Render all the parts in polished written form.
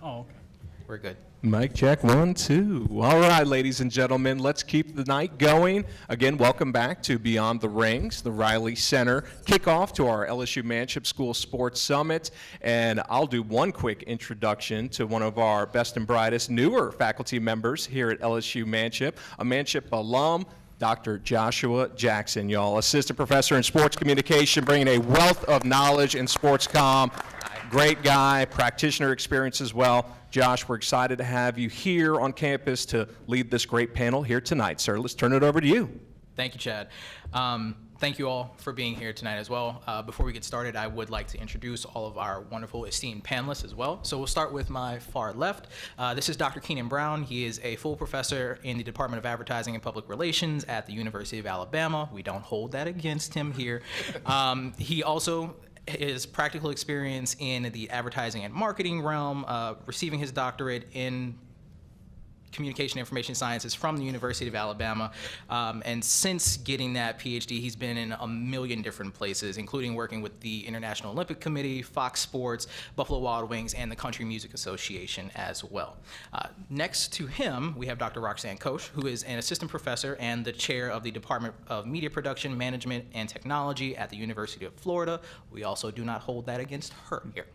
Oh, okay. We're good. Mic check, 1, 2. All right, ladies and gentlemen, let's keep the night going. Again, welcome back to Beyond the Rings, the Riley Center kickoff to our LSU Manship School Sports Summit. And I'll do one quick introduction to one of our best and brightest newer faculty members here at LSU Manship, a Manship alum, Dr. Joshua Jackson, y'all, assistant professor in sports communication, bringing a wealth of knowledge in sports comm. Great guy, practitioner experience as well. Josh, we're excited to have you here on campus to lead this great panel here tonight, sir. Let's turn it over to you. Thank you, Chad. Thank you all for being here tonight as well. Before we get started, I would like to introduce all of our wonderful esteemed panelists as well. So we'll start with my far left. This is Dr. Kenon Brown. He is a full professor in the Department of Advertising and Public Relations at the University of Alabama. We don't hold that against him here. He also his practical experience in the advertising and marketing realm, receiving his doctorate in communication information sciences from the University of Alabama. And since getting that Ph.D., he's been in a million different places, including working with the International Olympic Committee, Fox Sports, Buffalo Wild Wings, and the Country Music Association as well. Next to him, we have Dr. Roxane Coche, who is an assistant professor and the chair of the Department of Media Production, Management, and Technology at the University of Florida. We also do not hold that against her here.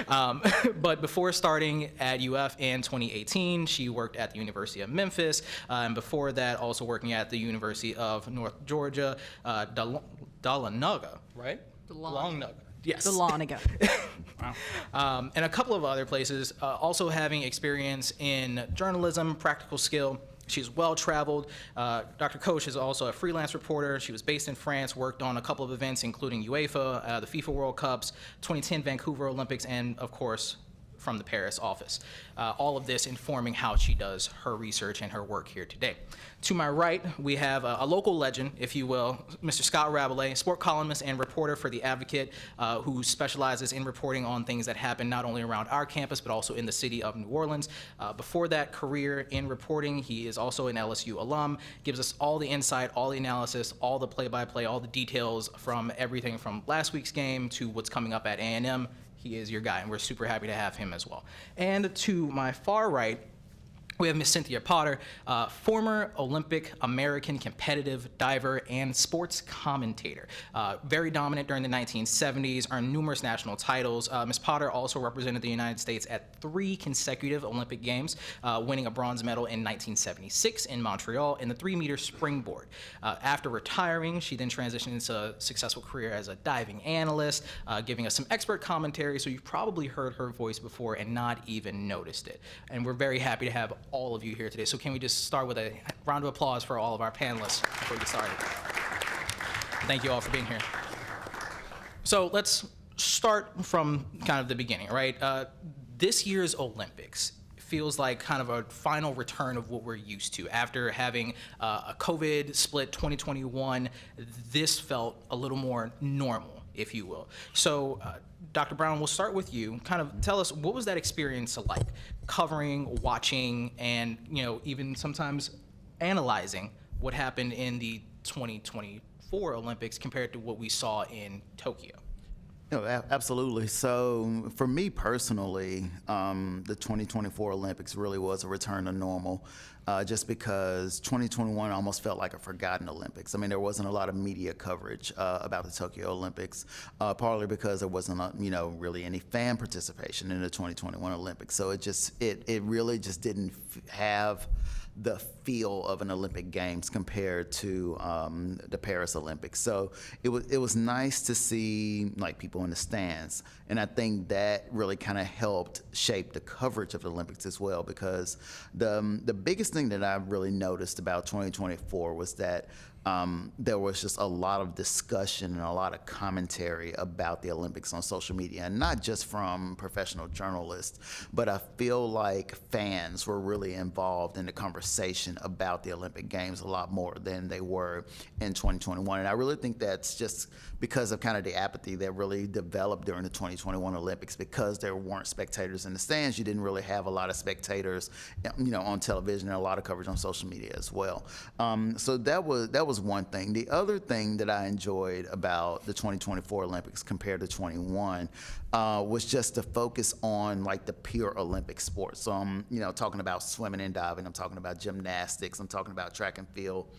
But before starting at UF in 2018, she worked at the University of Memphis, and before that, also working at the University of North Georgia, Dahlonega, right? Dahlonega. Yes. Dahlonega. Wow. And a couple of other places, also having experience in journalism, practical skill. She's well-traveled. Dr. Coche is also a freelance reporter. She was based in France, worked on a couple of events, including UEFA, the FIFA World Cups, 2010 Vancouver Olympics, and, of course, from the Paris office. All of this informing how she does her research and her work here today. To my right, we have a local legend, if you will, Mr. Scott Rabalais, sport columnist and reporter for The Advocate, who specializes in reporting on things that happen not only around our campus, but also in the city of New Orleans. Before that career in reporting, he is also an LSU alum, gives us all the insight, all the analysis, all the play-by-play, all the details from everything from last week's game to what's coming up at A&M. He is your guy, and we're super happy to have him as well. And to my far right, we have Miss Cynthia Potter, former Olympic American competitive diver and sports commentator. Very dominant during the 1970s, earned numerous national titles. Ms. Potter also represented the United States at 3 consecutive Olympic Games, winning a bronze medal in 1976 in Montreal in the 3-meter springboard. After retiring, she then transitioned into a successful career as a diving analyst, giving us some expert commentary, so you've probably heard her voice before and not even noticed it. And we're very happy to have all of you here today. So can we just start with a round of applause for all of our panelists before we get started? Thank you all for being here. So let's start from kind of the beginning, right? This year's Olympics feels like kind of a final return of what we're used to. After having a COVID split 2021, this felt a little more normal, if you will. So Dr. Brown, we'll start with you. Kind of tell us, what was that experience like, covering, watching, and even sometimes analyzing what happened in the 2024 Olympics compared to what we saw in Tokyo? Absolutely. So for me personally, the 2024 Olympics really was a return to normal, just because 2021 almost felt like a forgotten Olympics. I mean, there wasn't a lot of media coverage about the Tokyo Olympics, partly because there wasn't, really any fan participation in the 2021 Olympics. So it really just didn't have the feel of an Olympic Games compared to the Paris Olympics. So it was nice to see like people in the stands, and I think that really kind of helped shape the coverage of the Olympics as well, because the biggest thing that I really noticed about 2024 was that there was just a lot of discussion and a lot of commentary about the Olympics on social media, and not just from professional journalists, but I feel like fans were really involved in the conversation about the Olympic Games a lot more than they were in 2021. And I really think that's just because of kind of the apathy that really developed during the 2021 Olympics, because there weren't spectators in the stands. You didn't really have a lot of spectators, on television, and a lot of coverage on social media as well. So that was was one thing. The other thing that I enjoyed about the 2024 Olympics compared to 21 was just the focus on like the pure Olympic sports. So I'm, talking about swimming and diving. I'm talking about gymnastics. I'm talking about track and field.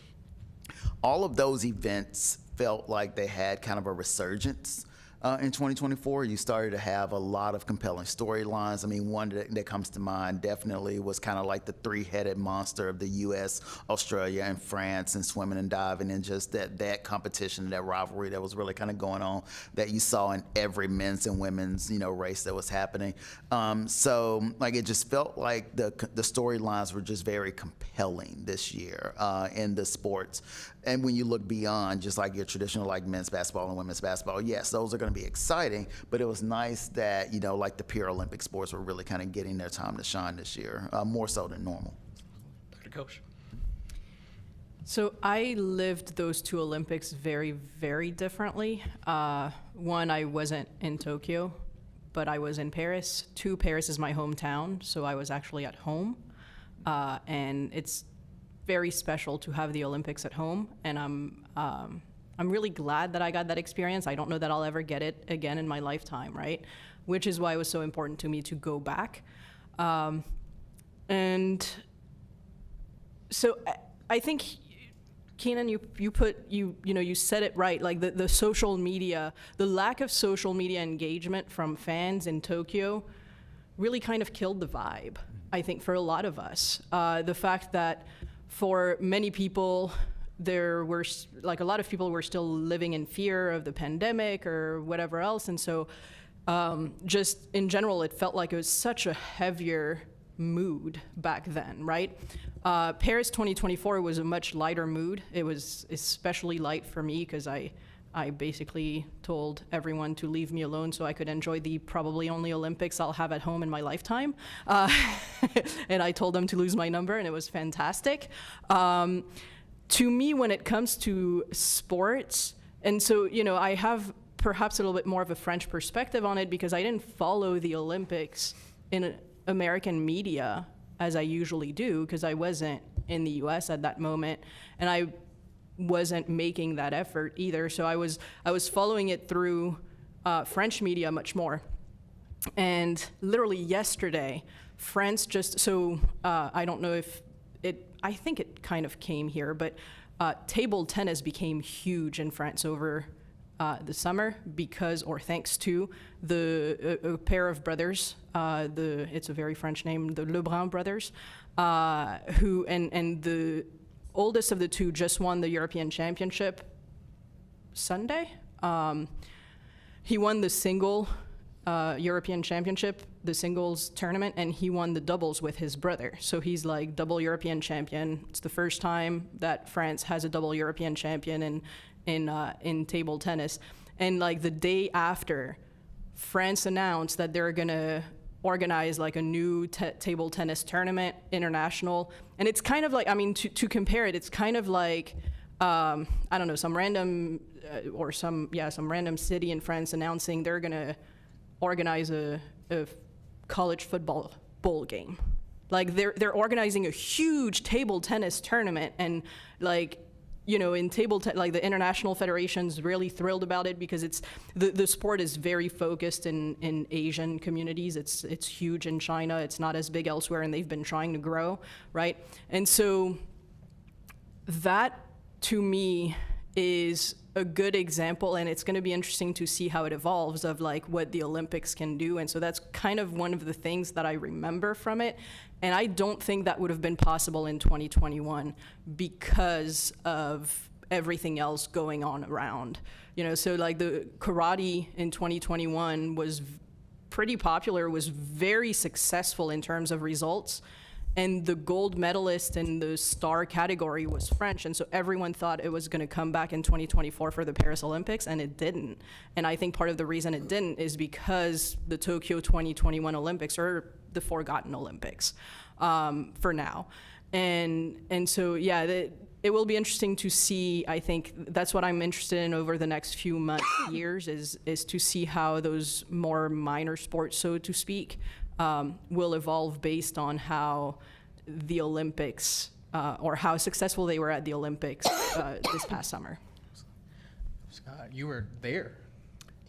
All of those events felt like they had kind of a resurgence. In 2024, you started to have a lot of compelling storylines. I mean, one that comes to mind definitely was kind of like the three-headed monster of the U.S., Australia, and France in swimming and diving, and just that competition, that rivalry that was really kind of going on that you saw in every men's and women's, race that was happening. So, like, it just felt like the storylines were just very compelling this year in the sports. And when you look beyond just like your traditional like men's basketball and women's basketball, yes, those are going to be exciting, but it was nice that, like the pure Olympic sports were really kind of getting their time to shine this year, more so than normal. Dr. Coche. So I lived those two Olympics very, very differently. One, I wasn't in Tokyo, but I was in Paris. Two, Paris is my hometown, so I was actually at home. And it's very special to have the Olympics at home, and I'm really glad that I got that experience. I don't know that I'll ever get it again in my lifetime, right? Which is why it was so important to me to go back. And so I think, Kenon, you said it right. Like the social media, the lack of social media engagement from fans in Tokyo really kind of killed the vibe, I think, for a lot of us. The fact that for many people, there were, like, a lot of people were still living in fear of the pandemic or whatever else. And so just in general, it felt like it was such a heavier mood back then, right? Paris 2024 was a much lighter mood. It was especially light for me because I basically told everyone to leave me alone so I could enjoy the probably only Olympics I'll have at home in my lifetime. And I told them to lose my number, and it was fantastic. To me, when it comes to sports, and so, I have perhaps a little bit more of a French perspective on it because I didn't follow the Olympics in American media as I usually do because I wasn't in the US at that moment, and I wasn't making that effort either. So I was following it through French media much more. And literally yesterday, France I don't know if I think it kind of came here, but table tennis became huge in France over the summer thanks to a pair of brothers, it's a very French name, the Lebrun brothers, who, and the oldest of the two just won the European Championship Sunday. He won the single European Championship, the singles tournament, and he won the doubles with his brother. So he's like double European champion. It's the first time that France has a double European champion in table tennis. And like the day after, France announced that they're gonna organize like a new table tennis tournament, international. And it's kind of like, to compare it, it's kind of like, I don't know, some random random city in France announcing they're gonna organize a college football bowl game. Like they're organizing a huge table tennis tournament, and like, in like the international federation's really thrilled about it because it's the sport is very focused in Asian communities. It's huge in China. It's not as big elsewhere, and they've been trying to grow, right? And so that to me is a good example, and it's going to be interesting to see how it evolves of like what the Olympics can do. And so that's kind of one of the things that I remember from it. And I don't think that would have been possible in 2021 because of everything else going on around. So like the karate in 2021 was pretty popular, was very successful in terms of results. And the gold medalist in the star category was French. And so everyone thought it was going to come back in 2024 for the Paris Olympics, and it didn't. And I think part of the reason it didn't is because the Tokyo 2021 Olympics are the forgotten Olympics for now. And so, yeah, it will be interesting to see. I think that's what I'm interested in over the next few months, years, is to see how those more minor sports, so to speak, will evolve based on how the Olympics or how successful they were at the Olympics this past summer. Scott, you were there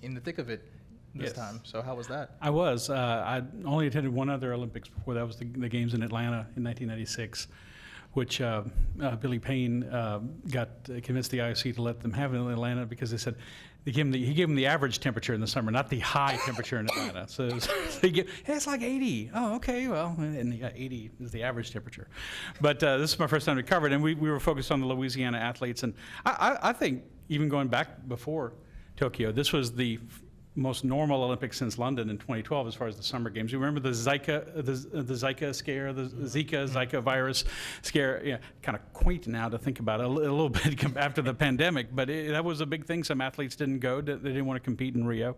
in the thick of it this Yes. time. So how was that? I was. I only attended one other Olympics before. That was the Games in Atlanta in 1996, which Billy Payne convinced the IOC to let them have it in Atlanta because they said he gave them the average temperature in the summer, not the high temperature in Atlanta. So hey, it's like 80. Oh, okay, well, and 80 is the average temperature. But this is my first time to cover it, and we were focused on the Louisiana athletes. And I think even going back before Tokyo, this was the most normal Olympics since London in 2012 as far as the summer games. You remember the Zika scare, the Zika virus scare? Yeah, kind of quaint now to think about it a little bit after the pandemic, but that was a big thing. Some athletes didn't go. They didn't want to compete in Rio.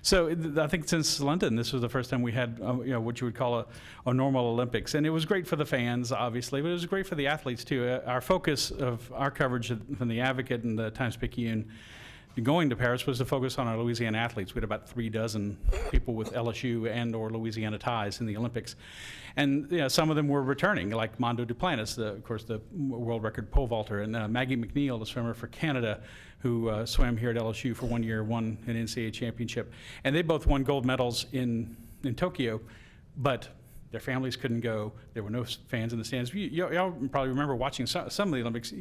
So I think since London, this was the first time we had what you would call a normal Olympics. And it was great for the fans, obviously, but it was great for the athletes, too. Our focus of our coverage from the Advocate and the Times-Picayune going to Paris was to focus on our Louisiana athletes. We had about 36 people with LSU and or Louisiana ties in the Olympics. And some of them were returning, like Mondo Duplantis, of course, the world record pole vaulter, and Maggie McNeil, the swimmer for Canada, who swam here at LSU for 1 year, won an NCAA championship. And they both won gold medals in Tokyo, but their families couldn't go. There were no fans in the stands. Y'all probably remember watching some of the Olympics.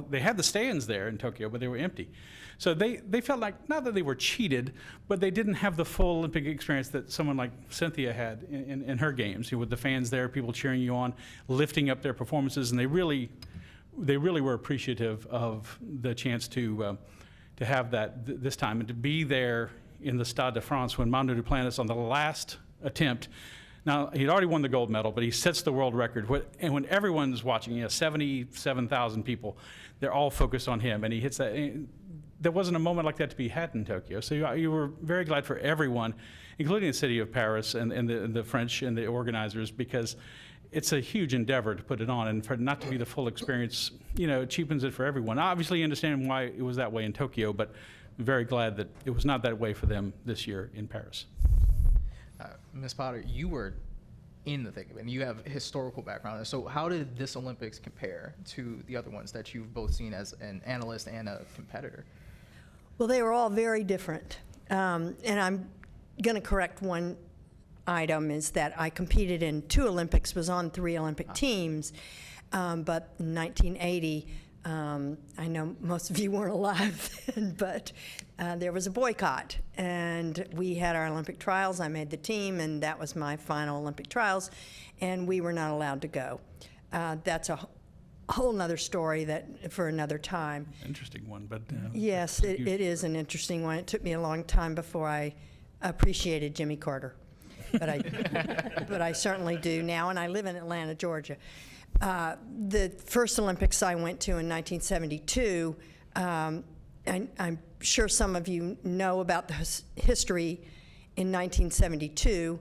They had the stands there in Tokyo, but they were empty. So they felt like, not that they were cheated, but they didn't have the full Olympic experience that someone like Cynthia had in her games, with the fans there, people cheering you on, lifting up their performances, and they really were appreciative of the chance to have that this time, and to be there in the Stade de France when Mondo Duplantis, on the last attempt, now, he'd already won the gold medal, but he sets the world record. And when everyone's watching, 77,000 people, they're all focused on him, and he hits that. There wasn't a moment like that to be had in Tokyo. So you were very glad for everyone, including the city of Paris and the French and the organizers, because it's a huge endeavor to put it on, and for it not to be the full experience, it cheapens it for everyone. Obviously, you understand why it was that way in Tokyo, but I'm very glad that it was not that way for them this year in Paris. Ms. Potter, you were in the thick of it, and you have historical background. So how did this Olympics compare to the other ones that you've both seen as an analyst and a competitor? Well, they were all very different. And I'm going to correct one item, is that I competed in 2 Olympics, was on 3 Olympic teams. But in 1980, I know most of you weren't alive then, but there was a boycott, and we had our Olympic trials. I made the team, and that was my final Olympic trials, and we were not allowed to go. That's a whole nother story that for another time. Interesting one, but Yes, it is an interesting one. It took me a long time before I appreciated Jimmy Carter, but I certainly do now, and I live in Atlanta, Georgia. The first Olympics I went to in 1972, I'm sure some of you know about the history in 1972,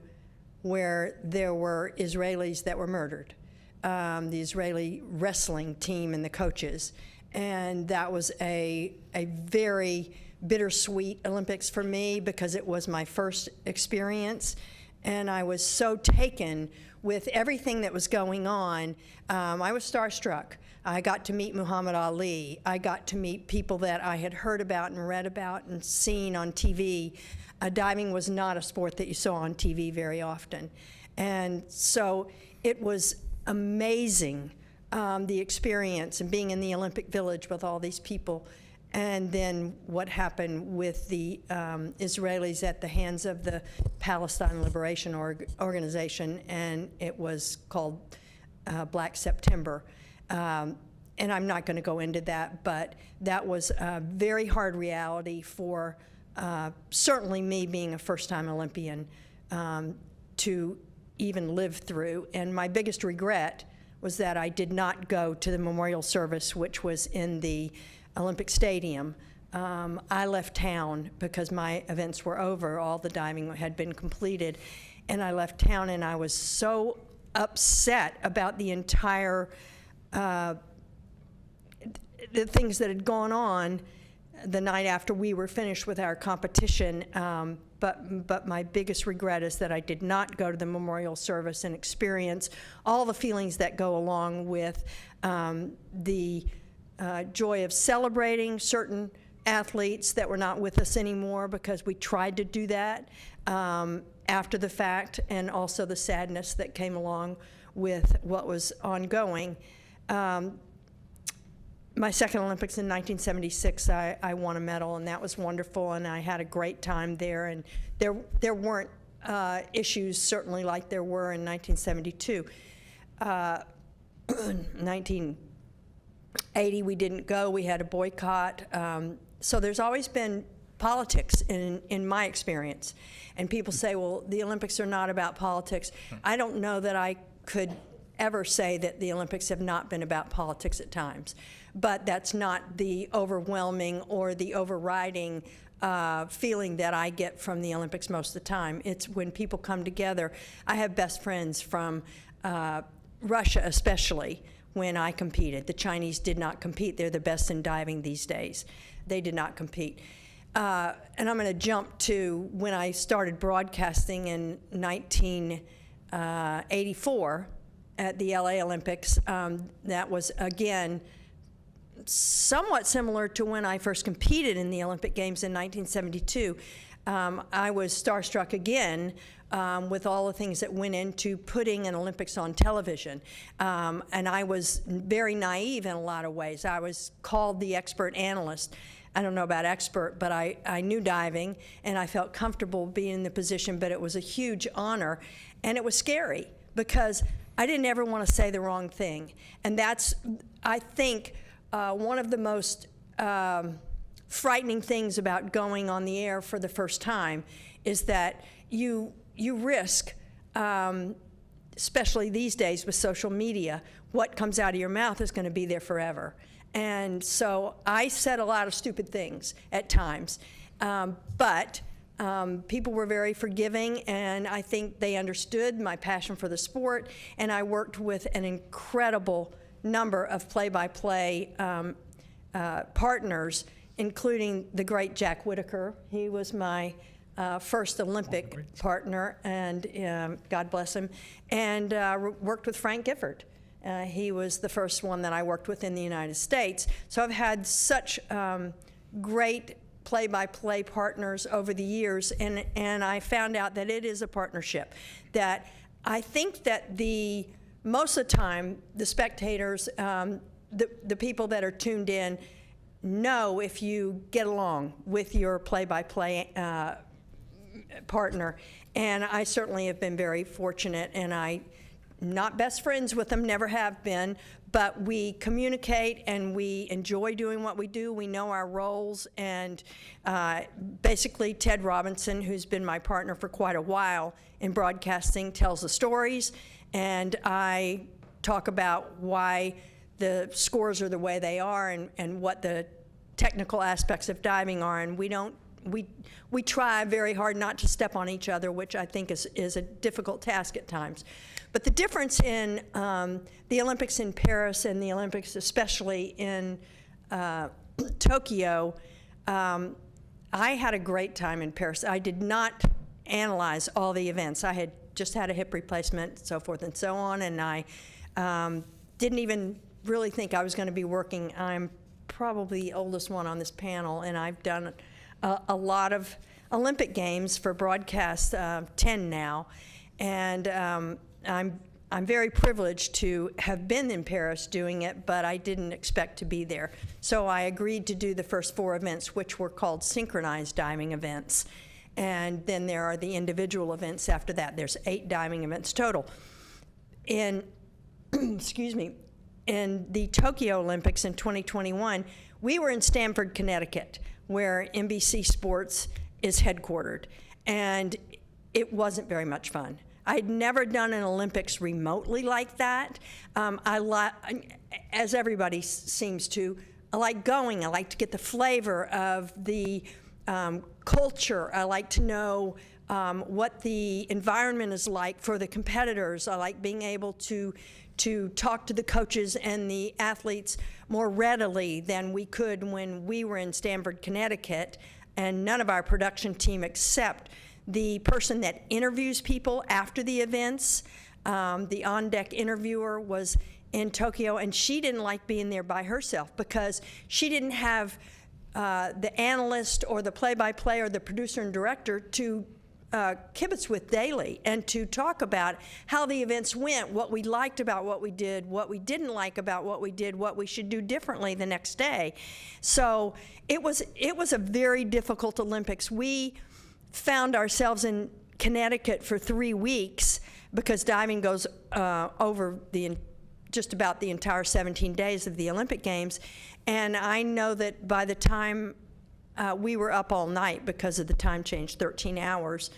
where there were Israelis that were murdered, the Israeli wrestling team and the coaches. And that was a very bittersweet Olympics for me, because it was my first experience. And I was so taken with everything that was going on. I was starstruck. I got to meet Muhammad Ali. I got to meet people that I had heard about and read about and seen on TV. Diving was not a sport that you saw on TV very often. And so it was amazing, the experience and being in the Olympic Village with all these people. And then what happened with the Israelis at the hands of the Palestine Liberation Organization, and it was called Black September. And I'm not going to go into that, but that was a very hard reality for certainly me, being a first-time Olympian, to even live through. And my biggest regret was that I did not go to the memorial service, which was in the Olympic Stadium. I left town because my events were over. All the diving had been completed. And I left town, and I was so upset about the entire the things that had gone on the night after we were finished with our competition. but my biggest regret is that I did not go to the memorial service and experience all the feelings that go along with the joy of celebrating certain athletes that were not with us anymore, because we tried to do that after the fact, and also the sadness that came along with what was ongoing. My second Olympics in 1976, I won a medal, and that was wonderful, and I had a great time there. And there weren't issues, certainly, like there were in 1972. 1980, we didn't go. We had a boycott. So there's always been politics in my experience. And people say, well, the Olympics are not about politics. I don't know that I could ever say that the Olympics have not been about politics at times. But that's not the overwhelming or the overriding feeling that I get from the Olympics most of the time. It's when people come together. I have best friends from Russia, especially, when I competed. The Chinese did not compete. They're the best in diving these days. They did not compete. And I'm going to jump to when I started broadcasting in 1984 at the LA Olympics. That was, again, somewhat similar to when I first competed in the Olympic Games in 1972. I was starstruck again with all the things that went into putting an Olympics on television. And I was very naive in a lot of ways. I was called the expert analyst. I don't know about expert, but I knew diving, and I felt comfortable being in the position, but it was a huge honor. And it was scary because I didn't ever want to say the wrong thing. And that's, I think, one of the most frightening things about going on the air for the first time is that you risk, especially these days with social media, what comes out of your mouth is going to be there forever. And so I said a lot of stupid things at times, but people were very forgiving, and I think they understood my passion for the sport, and I worked with an incredible number of play-by-play partners, including the great Jack Whitaker. He was my first Olympic partner, and God bless him, and worked with Frank Gifford. He was the first one that I worked with in the United States. So I've had such great play-by-play partners over the years, and I found out that it is a partnership. That I think that most of the time, the spectators, the people that are tuned in, know if you get along with your play-by-play partner. And I certainly have been very fortunate, and I'm not best friends with them, never have been, but we communicate and we enjoy doing what we do. We know our roles, and basically Ted Robinson, who's been my partner for quite a while in broadcasting, tells the stories, and I talk about why the scores are the way they are and what the technical aspects of diving are, and we try very hard not to step on each other, which I think is a difficult task at times. But the difference in the Olympics in Paris and the Olympics especially in Tokyo, I had a great time in Paris. I did not analyze all the events. I had just had a hip replacement, so forth and so on, and I didn't even really think I was going to be working. I'm probably the oldest one on this panel, and I've done a lot of Olympic Games for broadcast, 10 now, and I'm very privileged to have been in Paris doing it, but I didn't expect to be there. So I agreed to do the first 4 events, which were called synchronized diving events. And then there are the individual events after that. There's 8 diving events total. In, excuse me, in the Tokyo Olympics in 2021, we were in Stamford, Connecticut, where NBC Sports is headquartered. And it wasn't very much fun. I'd never done an Olympics remotely like that. As everybody seems to, I like going. I like to get the flavor of the culture. I like to know what the environment is like for the competitors. I like being able to talk to the coaches and the athletes more readily than we could when we were in Stamford, Connecticut, and none of our production team except the person that interviews people after the events. The on-deck interviewer was in Tokyo, and she didn't like being there by herself because she didn't have the analyst or the play-by-play or the producer and director to kibitz with daily and to talk about how the events went, what we liked about what we did, what we didn't like about what we did, what we should do differently the next day. So it was a very difficult Olympics. We found ourselves in Connecticut for 3 weeks because diving goes over just about the entire 17 days of the Olympic Games. And I know that by the time we were up all night because of the time change, 13 hours,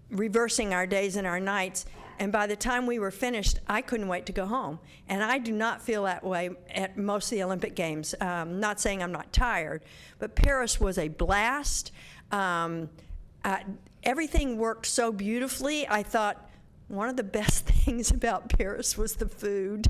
reversing our days and our nights. And by the time we were finished, I couldn't wait to go home. And I do not feel that way at most of the Olympic Games. Not saying I'm not tired, but Paris was a blast. Everything worked so beautifully. I thought one of the best things about Paris was the food.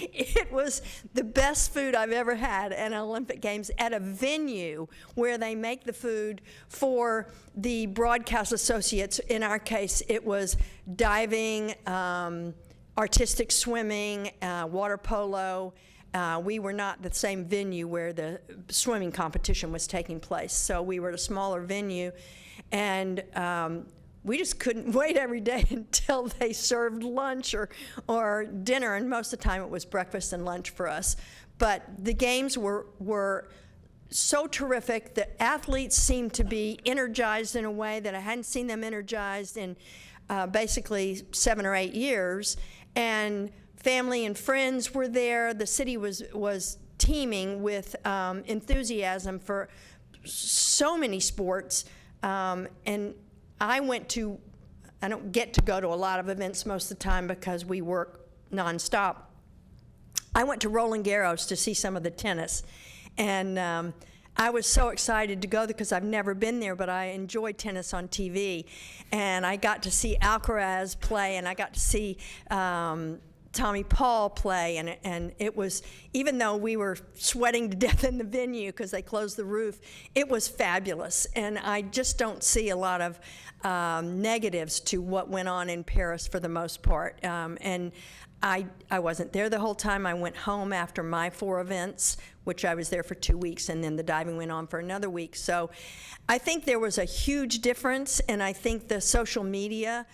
It was the best food I've ever had at Olympic Games at a venue where they make the food for the broadcast associates. In our case, it was diving, artistic swimming, water polo. We were not the same venue where the swimming competition was taking place, so we were at a smaller venue, and we just couldn't wait every day until they served lunch or dinner, and most of the time it was breakfast and lunch for us. But the games were so terrific. The athletes seemed to be energized in a way that I hadn't seen them energized in basically 7 or 8 years. And family and friends were there. The city was teeming with enthusiasm for so many sports. And I don't get to go to a lot of events most of the time because we work nonstop. I went to Roland Garros to see some of the tennis, and I was so excited to go because I've never been there, but I enjoy tennis on TV. And I got to see Alcaraz play, and I got to see Tommy Paul play, and it was, even though we were sweating to death in the venue because they closed the roof, it was fabulous. And I just don't see a lot of negatives to what went on in Paris for the most part. And I wasn't there the whole time. I went home after my 4 events, which I was there for 2 weeks, and then the diving went on for another week. So I think there was a huge difference, and I think the social media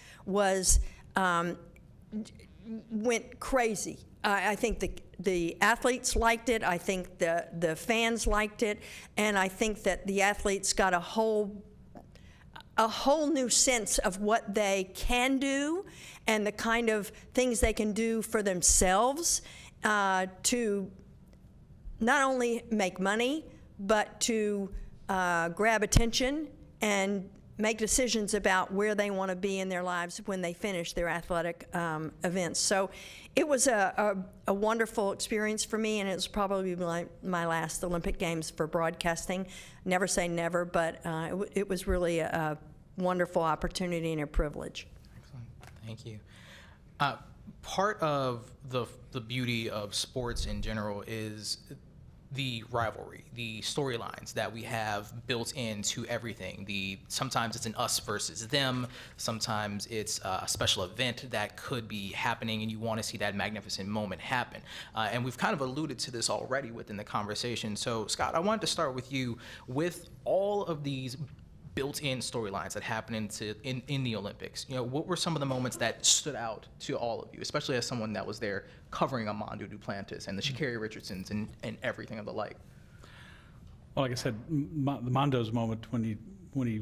went crazy. I think the athletes liked it. I think the fans liked it, and I think that the athletes got a whole new sense of what they can do and the kind of things they can do for themselves to not only make money, but to grab attention and make decisions about where they want to be in their lives when they finish their athletic events. So it was a wonderful experience for me, and it was probably my last Olympic Games for broadcasting. Never say never, but it was really a wonderful opportunity and a privilege. Excellent. Thank you. Part of the beauty of sports in general is the rivalry, the storylines that we have built into everything. Sometimes it's an us versus them. Sometimes it's a special event that could be happening and you want to see that magnificent moment happen. And we've kind of alluded to this already within the conversation. So Scott, I wanted to start with you. With all of these built-in storylines that happen in the Olympics, what were some of the moments that stood out to all of you, especially as someone that was there covering Armando Duplantis and the Sha'Carri Richardsons and everything of the like? Well, like I said, the Mondo's moment when he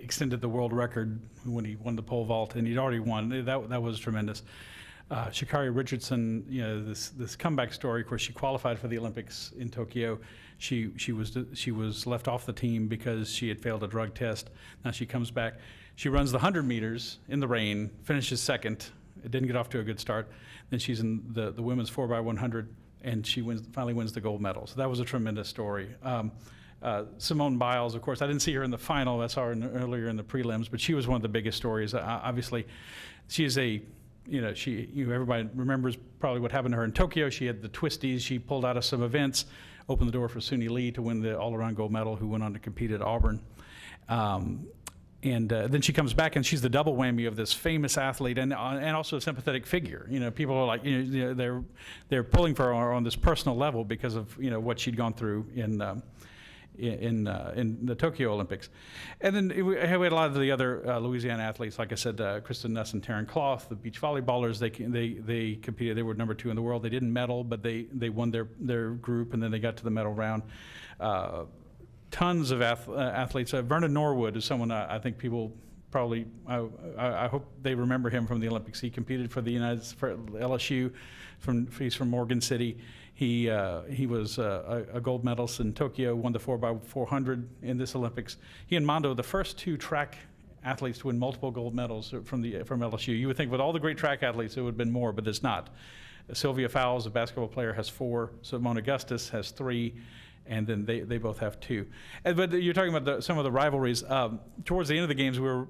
extended the world record, when he won the pole vault, and he'd already won, that was tremendous. Sha'Carri Richardson, this comeback story. Of course, she qualified for the Olympics in Tokyo. She was left off the team because she had failed a drug test. Now she comes back. She runs the 100 meters in the rain, finishes second. It didn't get off to a good start. Then she's in the women's 4x100, and she finally wins the gold medal. So that was a tremendous story. Simone Biles, of course, I didn't see her in the final. I saw her earlier in the prelims, but she was one of the biggest stories. Obviously, she is everybody remembers probably what happened to her in Tokyo. She had the twisties. She pulled out of some events, opened the door for Suni Lee to win the all-around gold medal, who went on to compete at Auburn. And then she comes back, and she's the double whammy of this famous athlete and also a sympathetic figure. People are like, they're pulling for her on this personal level because of what she'd gone through in the Tokyo Olympics. And then we had a lot of the other Louisiana athletes, like I said, Kristen Nuss and Taryn Cloth, the beach volleyballers. They competed. They were number 2 in the world. They didn't medal, but they won their group, and then they got to the medal round. Tons of athletes. Vernon Norwood is someone I think people probably, I hope they remember him from the Olympics. He competed for for LSU. He's from Morgan City. He was a gold medalist in Tokyo, won the 4x400 in this Olympics. He and Mondo, the first 2 track athletes to win multiple gold medals from LSU. You would think with all the great track athletes it would have been more, but it's not. Sylvia Fowles, a basketball player, has 4. Simone Augustus has 3. And then they both have 2. But you're talking about some of the rivalries. Towards the end of the games, we were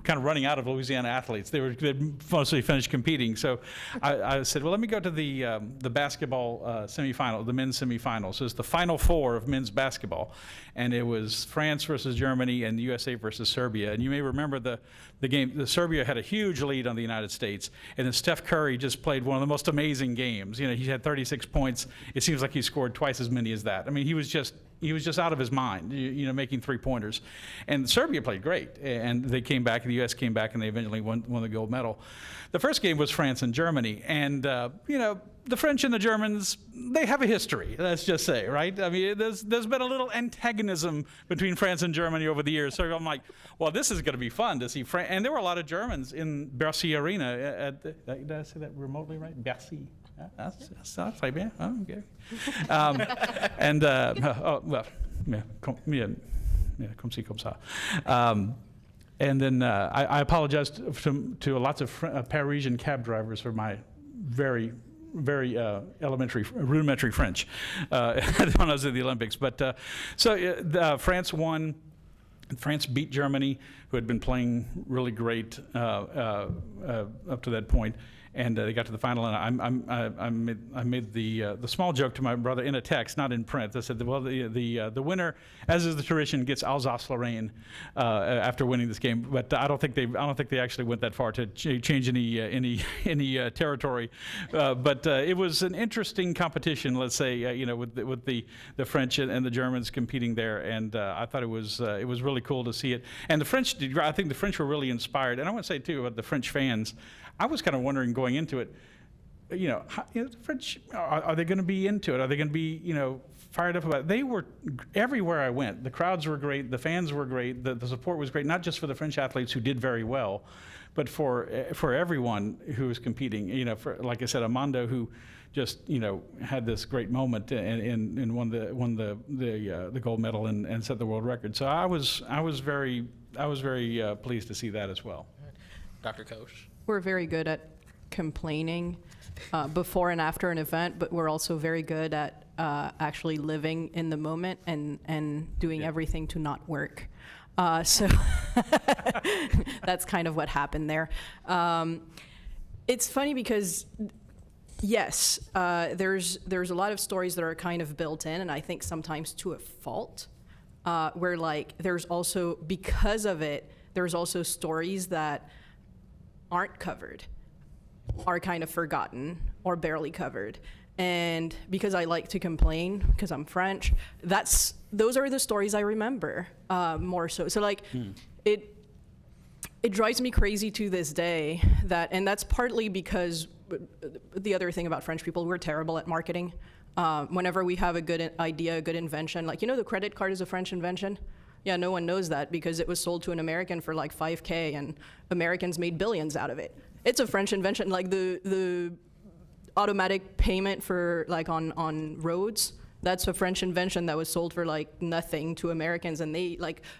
kind of running out of Louisiana athletes. They'd mostly finished competing. So I said, well, let me go to the basketball semifinal, the men's semifinal. So it's the Final Four of men's basketball. And it was France versus Germany and the USA versus Serbia. And you may remember the game. Serbia had a huge lead on the United States. And then Steph Curry just played one of the most amazing games. He had 36 points. It seems like he scored twice as many as that. I mean, he was just out of his mind, making 3-pointers. And Serbia played great, and they came back, and the U.S. came back, and they eventually won the gold medal. The first game was France and Germany, and the French and the Germans, they have a history, let's just say, right? I mean, there's been a little antagonism between France and Germany over the years. So I'm like, well, this is going to be fun to see France. And there were a lot of Germans in Bercy Arena. Did I say that remotely right? Bercy. That's très bien. Oh, okay. Comme ci, comme ça. And then I apologize to lots of Parisian cab drivers for my very rudimentary French when I was at the Olympics. But France won. France beat Germany, who had been playing really great up to that point. And they got to the final, and I made the small joke to my brother in a text, not in print. I said, well, the winner, as is the tradition, gets Alsace-Lorraine after winning this game. But I don't think they actually went that far to change any territory. But it was an interesting competition, let's say, with the French and the Germans competing there, and I thought it was really cool to see it. And I think the French were really inspired, and I want to say too about the French fans. I was kind of wondering going into it, the French, are they going to be into it? Are they going to be, fired up about it? They were, everywhere I went, the crowds were great, the fans were great, the support was great, not just for the French athletes who did very well, but for everyone who was competing. For, like I said, Armando, who just, had this great moment and won the gold medal and set the world record. So I was very pleased to see that as well. Dr. Coche. We're very good at complaining before and after an event, but we're also very good at actually living in the moment and doing everything to not work. So that's kind of what happened there. It's funny because, yes, there's a lot of stories that are kind of built in, and I think sometimes to a fault, where there's also, because of it, there's also stories that aren't covered, are kind of forgotten or barely covered. And because I like to complain, because I'm French, those are the stories I remember more so. So it drives me crazy to this day and that's partly because the other thing about French people, we're terrible at marketing. Whenever we have a good idea, a good invention, the credit card is a French invention. Yeah, no one knows that because it was sold to an American for $5K and Americans made billions out of it. It's a French invention, the automatic payment for on roads. That's a French invention that was sold for nothing to Americans, and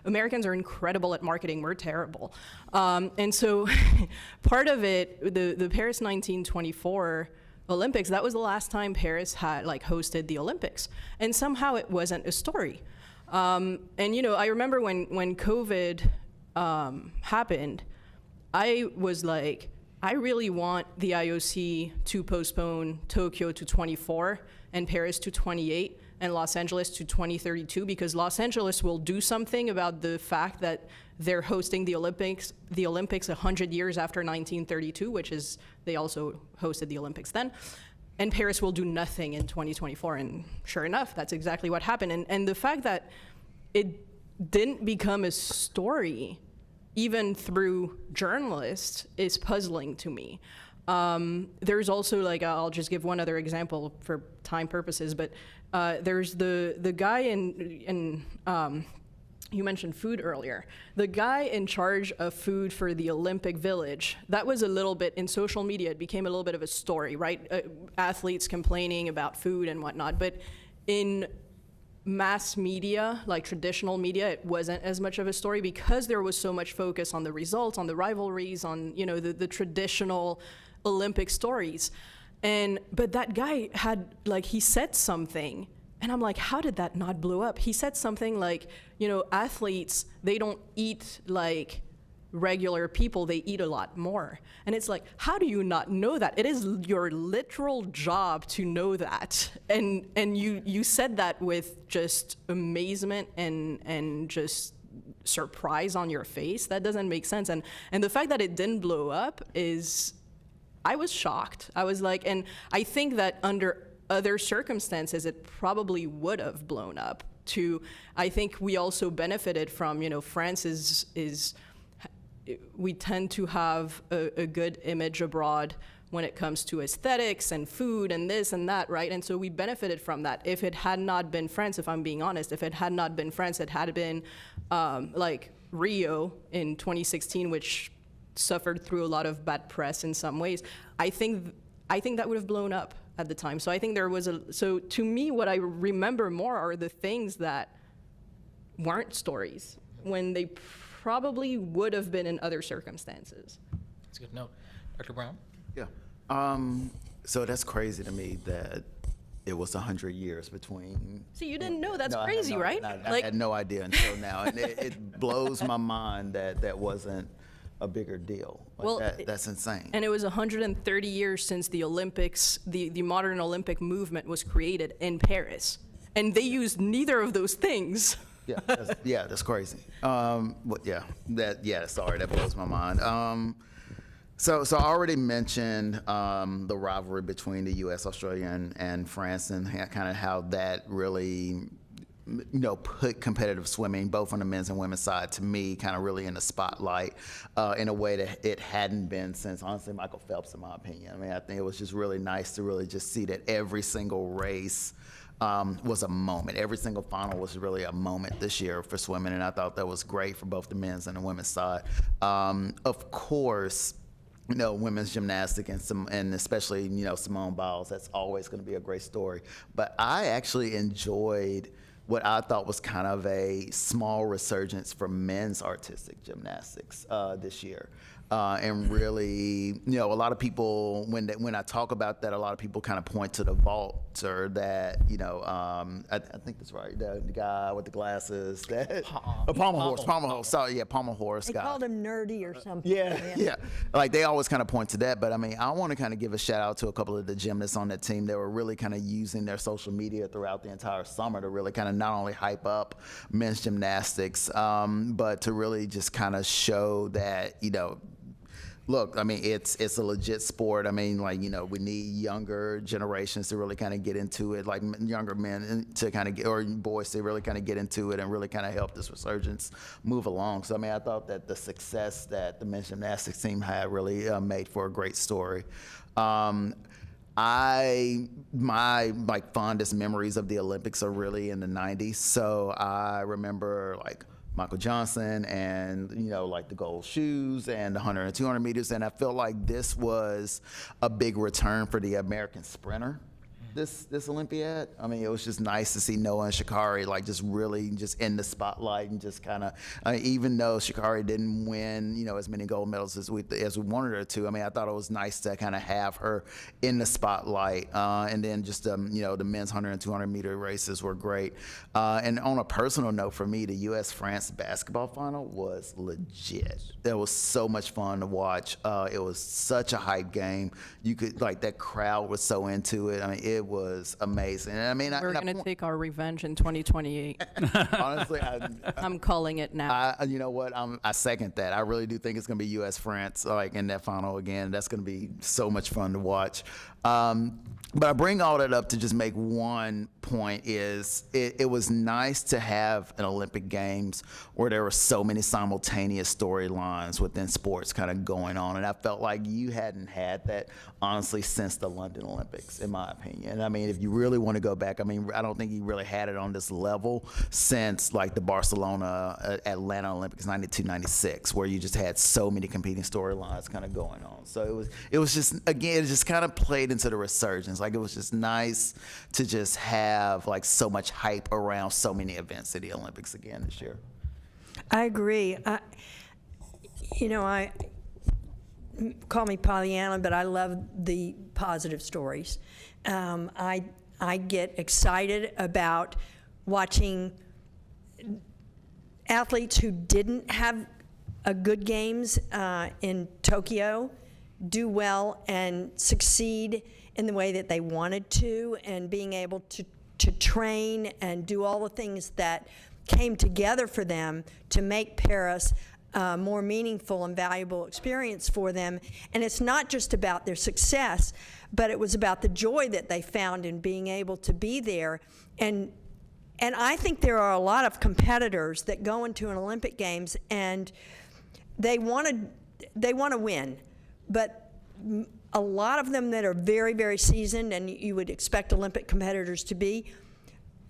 Americans are incredible at marketing. We're terrible. And so part of it, the Paris 1924 Olympics, that was the last time Paris had hosted the Olympics. And somehow it wasn't a story. And I remember when COVID happened, I was like, I really want the IOC to postpone Tokyo to 24 and Paris to 28. and Los Angeles to 2032, because Los Angeles will do something about the fact that they're hosting the Olympics 100 years after 1932, which is, they also hosted the Olympics then. And Paris will do nothing in 2024. And sure enough, that's exactly what happened. And the fact that it didn't become a story, even through journalists, is puzzling to me. There's also, like, I'll just give one other example for time purposes, but there's the guy in you mentioned food earlier. The guy in charge of food for the Olympic Village, that was a little bit, in social media, it became a little bit of a story, right? Athletes complaining about food and whatnot. But in mass media, like traditional media, it wasn't as much of a story because there was so much focus on the results, on the rivalries, on, you know, the traditional Olympic stories. But that guy had, like, he said something, and I'm like, how did that not blow up? He said something like, you know, athletes, they don't eat like regular people, they eat a lot more. And it's like, how do you not know that? It is your literal job to know that. And you said that with just amazement and just surprise on your face. That doesn't make sense. And the fact that it didn't blow up is, I was shocked. I was like, and I think that under other circumstances, it probably would have blown up too. I think we also benefited from, you know, France is we tend to have a good image abroad when it comes to aesthetics and food and this and that, right? And so we benefited from that. If it had not been France, if I'm being honest, if it had not been France, it had been like Rio in 2016, which suffered through a lot of bad press in some ways. I think that would have blown up at the time. So I think there was so to me, what I remember more are the things that weren't stories when they probably would have been in other circumstances. That's a good note. Dr. Brown? Yeah. So that's crazy to me that it was 100 years between. So you didn't know? That's No, crazy, right? I had no idea until now, and it blows my mind that wasn't a bigger deal. Like, Well, that's insane. And it was 130 years since the Olympics, the modern Olympic movement was created in Paris. And they used neither of those things. That's crazy. Sorry, that blows my mind. So I already mentioned the rivalry between the U.S., Australia, and France, and kind of how that really, you know, put competitive swimming, both on the men's and women's side, to me, kind of really in the spotlight in a way that it hadn't been since, honestly, Michael Phelps, in my opinion. I mean, I think it was just really nice to really just see that every single race was a moment. Every single final was really a moment this year for swimming, and I thought that was great for both the men's and the women's side. Of course, you know, women's gymnastics and especially, you know, Simone Biles, that's always going to be a great story. But I actually enjoyed what I thought was kind of a small resurgence for men's artistic gymnastics this year. And really, you know, a lot of people, when I talk about that, a lot of people kind of point to the vaulter that, you know, I think that's right, the guy with the glasses, that Palmer Horse. Sorry, yeah, Palmer Horse They guy. called him nerdy or something. Yeah. Like, they always kind of point to that. But I mean, I want to kind of give a shout out to a couple of the gymnasts on that team that were really kind of using their social media throughout the entire summer to really kind of not only hype up men's gymnastics, but to really just kind of show that, you know, look, I mean, it's a legit sport. I mean, like, you know, we need younger generations to really kind of get into it, like younger men to kind of get, or boys to really kind of get into it and really kind of help this resurgence move along. So, I mean, I thought that the success that the men's gymnastics team had really made for a great story. My like fondest memories of the Olympics are really in the 90s. So I remember like Michael Johnson and, you know, like the gold shoes and the 100 and 200 meters. And I felt like this was a big return for the American sprinter. This Olympiad. I mean, it was just nice to see Noah and Sha'Carri like just really just in the spotlight and just kind of, even though Sha'Carri didn't win, you know, as many gold medals as we wanted her to. I mean, I thought it was nice to kind of have her in the spotlight. And then just you know, the men's 100 and 200 meter races were great. And on a personal note for me, the U.S.-France basketball final was legit. It was so much fun to watch. It was such a hype game. You could, like, that crowd was so into it. I mean, it was amazing. And I mean, We're going to take our revenge in 2028. honestly, I'm calling it now. you know what? I second that. I really do think it's going to be U.S.-France like in that final again. That's going to be so much fun to watch. But I bring all that up to just make one point is it was nice to have an Olympic Games where there were so many simultaneous storylines within sports kind of going on. And I felt like you hadn't had that, honestly, since the London Olympics, in my opinion. I mean, if you really want to go back, I mean, I don't think you really had it on this level since like the Barcelona, Atlanta Olympics, 92, 96, where you just had so many competing storylines kind of going on. So it was just, again, it just kind of played into the resurgence. Like it was just nice to just have like so much hype around so many events at the Olympics again this year. I agree. I call me Pollyanna, but I love the positive stories. I get excited about watching athletes who didn't have a good games in Tokyo do well and succeed in the way that they wanted to, and being able to train and do all the things that came together for them to make Paris a more meaningful and valuable experience for them. And it's not just about their success, but it was about the joy that they found in being able to be there. And I think there are a lot of competitors that go into an Olympic Games and they want to win, but a lot of them that are very, very seasoned, and you would expect Olympic competitors to be,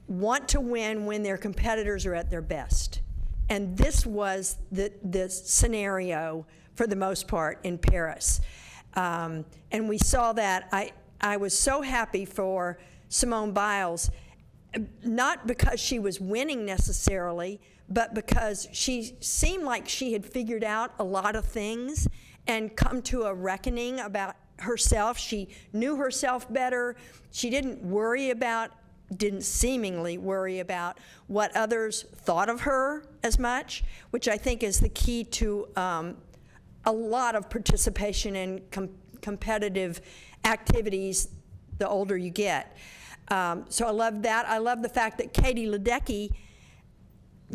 want to win when their competitors are at their best. And this was the scenario for the most part in Paris. And we saw that. I was so happy for Simone Biles, not because she was winning necessarily, but because she seemed like she had figured out a lot of things and come to a reckoning about herself. She knew herself better. She didn't seemingly worry about what others thought of her as much, which I think is the key to a lot of participation in competitive activities the older you get. So I love that. I love the fact that Katie Ledecky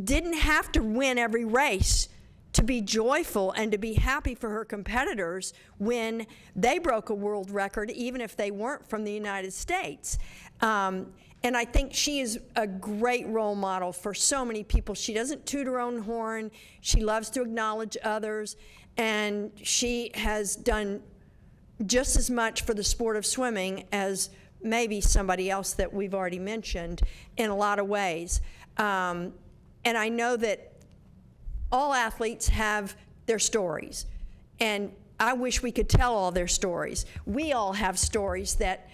didn't have to win every race to be joyful and to be happy for her competitors when they broke a world record, even if they weren't from the United States. And I think she is a great role model for so many people. She doesn't toot her own horn. She loves to acknowledge others. And she has done just as much for the sport of swimming as maybe somebody else that we've already mentioned in a lot of ways. And I know that all athletes have their stories, and I wish we could tell all their stories. We all have stories that,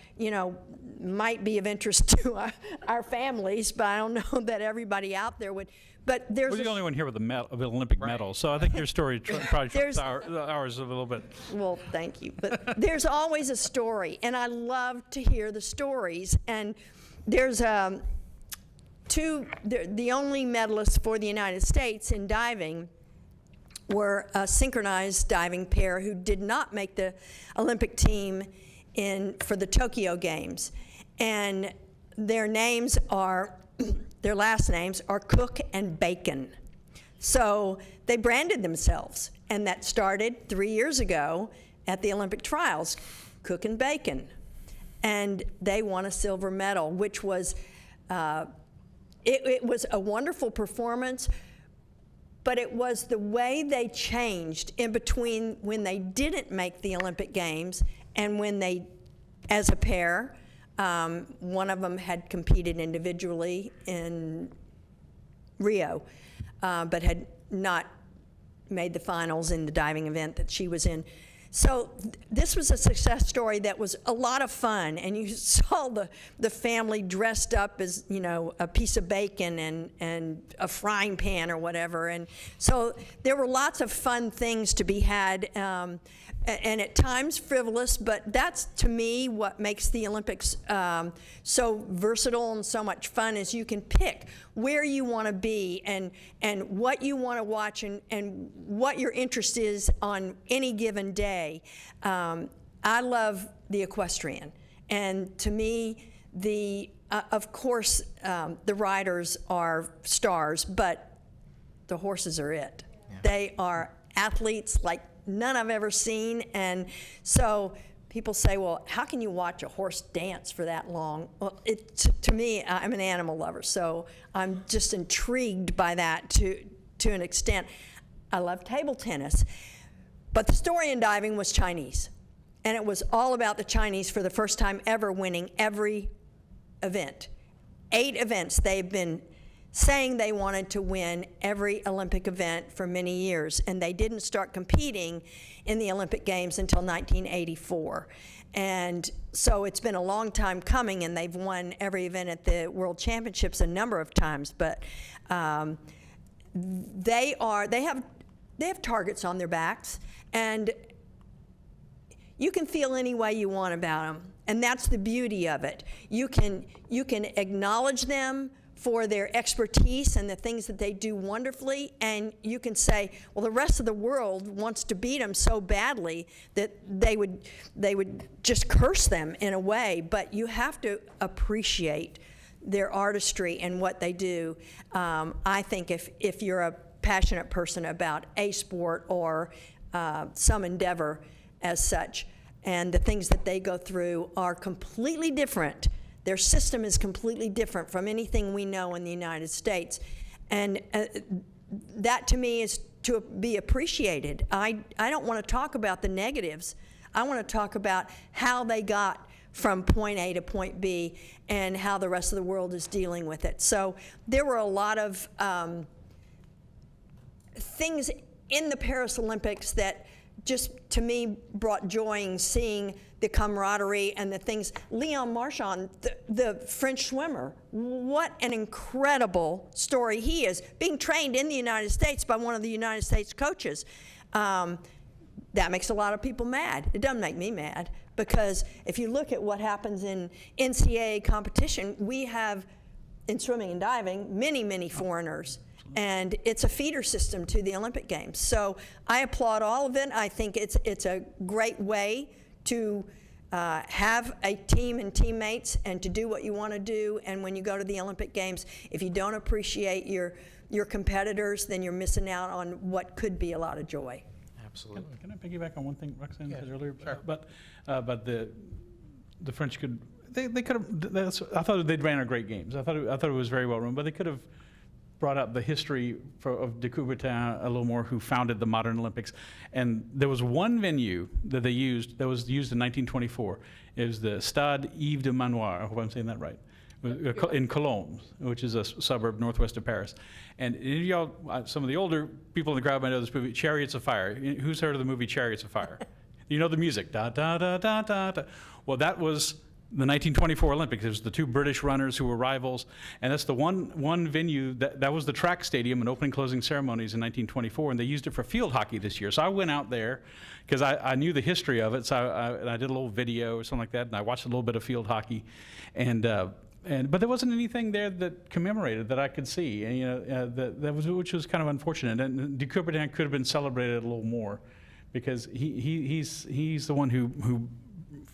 might be of interest to our families, but I don't know that everybody out there would. But there's We're the only one here with an Olympic medal, so I think your story probably trumps ours a little bit. Well, thank you. But there's always a story, and I love to hear the stories. And there's the only medalists for the United States in diving were a synchronized diving pair who did not make the Olympic team for the Tokyo Games. And their last names are Cook and Bacon. So they branded themselves, and that started 3 years ago at the Olympic trials, Cook and Bacon. And they won a silver medal, which was, it was a wonderful performance, but it was the way they changed in between when they didn't make the Olympic Games and when they, as a pair, one of them had competed individually in Rio, but had not made the finals in the diving event that she was in. So this was a success story that was a lot of fun, and you saw the family dressed up as, a piece of bacon and a frying pan or whatever. And so there were lots of fun things to be had, and at times frivolous, but that's, to me, what makes the Olympics so versatile and so much fun, is you can pick where you want to be and what you want to watch and what your interest is on any given day. I love the equestrian, and to me, Of course, the riders are stars, but the horses are it. Yeah. They are athletes like none I've ever seen, and so people say, well, how can you watch a horse dance for that long? Well, to me, I'm an animal lover, so I'm just intrigued by that to an extent. I love table tennis, but the story in diving was Chinese, and it was all about the Chinese for the first time ever winning every event. 8 events. They've been saying they wanted to win every Olympic event for many years, and they didn't start competing in the Olympic Games until 1984. And so it's been a long time coming, and they've won every event at the World Championships a number of times. But they have targets on their backs, and you can feel any way you want about them, and that's the beauty of it. You can acknowledge them for their expertise and the things that they do wonderfully, and you can say, well, the rest of the world wants to beat them so badly that they would just curse them in a way, but you have to appreciate their artistry and what they do. I think if you're a passionate person about a sport or some endeavor as such, and the things that they go through are completely different. Their system is completely different from anything we know in the United States. And that to me is to be appreciated. I don't want to talk about the negatives. I want to talk about how they got from point A to point B and how the rest of the world is dealing with it. So there were a lot of things in the Paris Olympics that just, to me, brought joy in seeing the camaraderie and the things. Leon Marchand, the French swimmer, what an incredible story he is, being trained in the United States by one of the United States coaches. That makes a lot of people mad. It doesn't make me mad, because if you look at what happens in NCAA competition, we have, in swimming and diving, many, many foreigners. And it's a feeder system to the Olympic Games. So I applaud all of it. I think it's a great way to have a team and teammates and to do what you want to do. And when you go to the Olympic Games, if you don't appreciate your competitors, then you're missing out on what could be a lot of joy. Absolutely. Can I piggyback on one thing Roxane said earlier? Sure. But the French could, they could have, I thought they ran a great games. I thought it was very well run, but they could have brought up the history of de Coubertin a little more, who founded the modern Olympics. And there was one venue that they used, that was used in 1924. It was the Stade Yves de Manoir, I hope I'm saying that right, in Cologne, which is a suburb northwest of Paris. And y'all, some of the older people in the crowd might know this movie, Chariots of Fire. Who's heard of the movie Chariots of Fire? You know the music, da da da da da da. Well, that was the 1924 Olympics. It was the 2 British runners who were rivals, and that's the one venue that was the track stadium in opening closing ceremonies in 1924, and they used it for field hockey this year. So I went out there because I knew the history of it, so I did a little video or something like that, and I watched a little bit of field hockey, but there wasn't anything there that commemorated that I could see, and which was kind of unfortunate. And de Coubertin could have been celebrated a little more, because he's the one who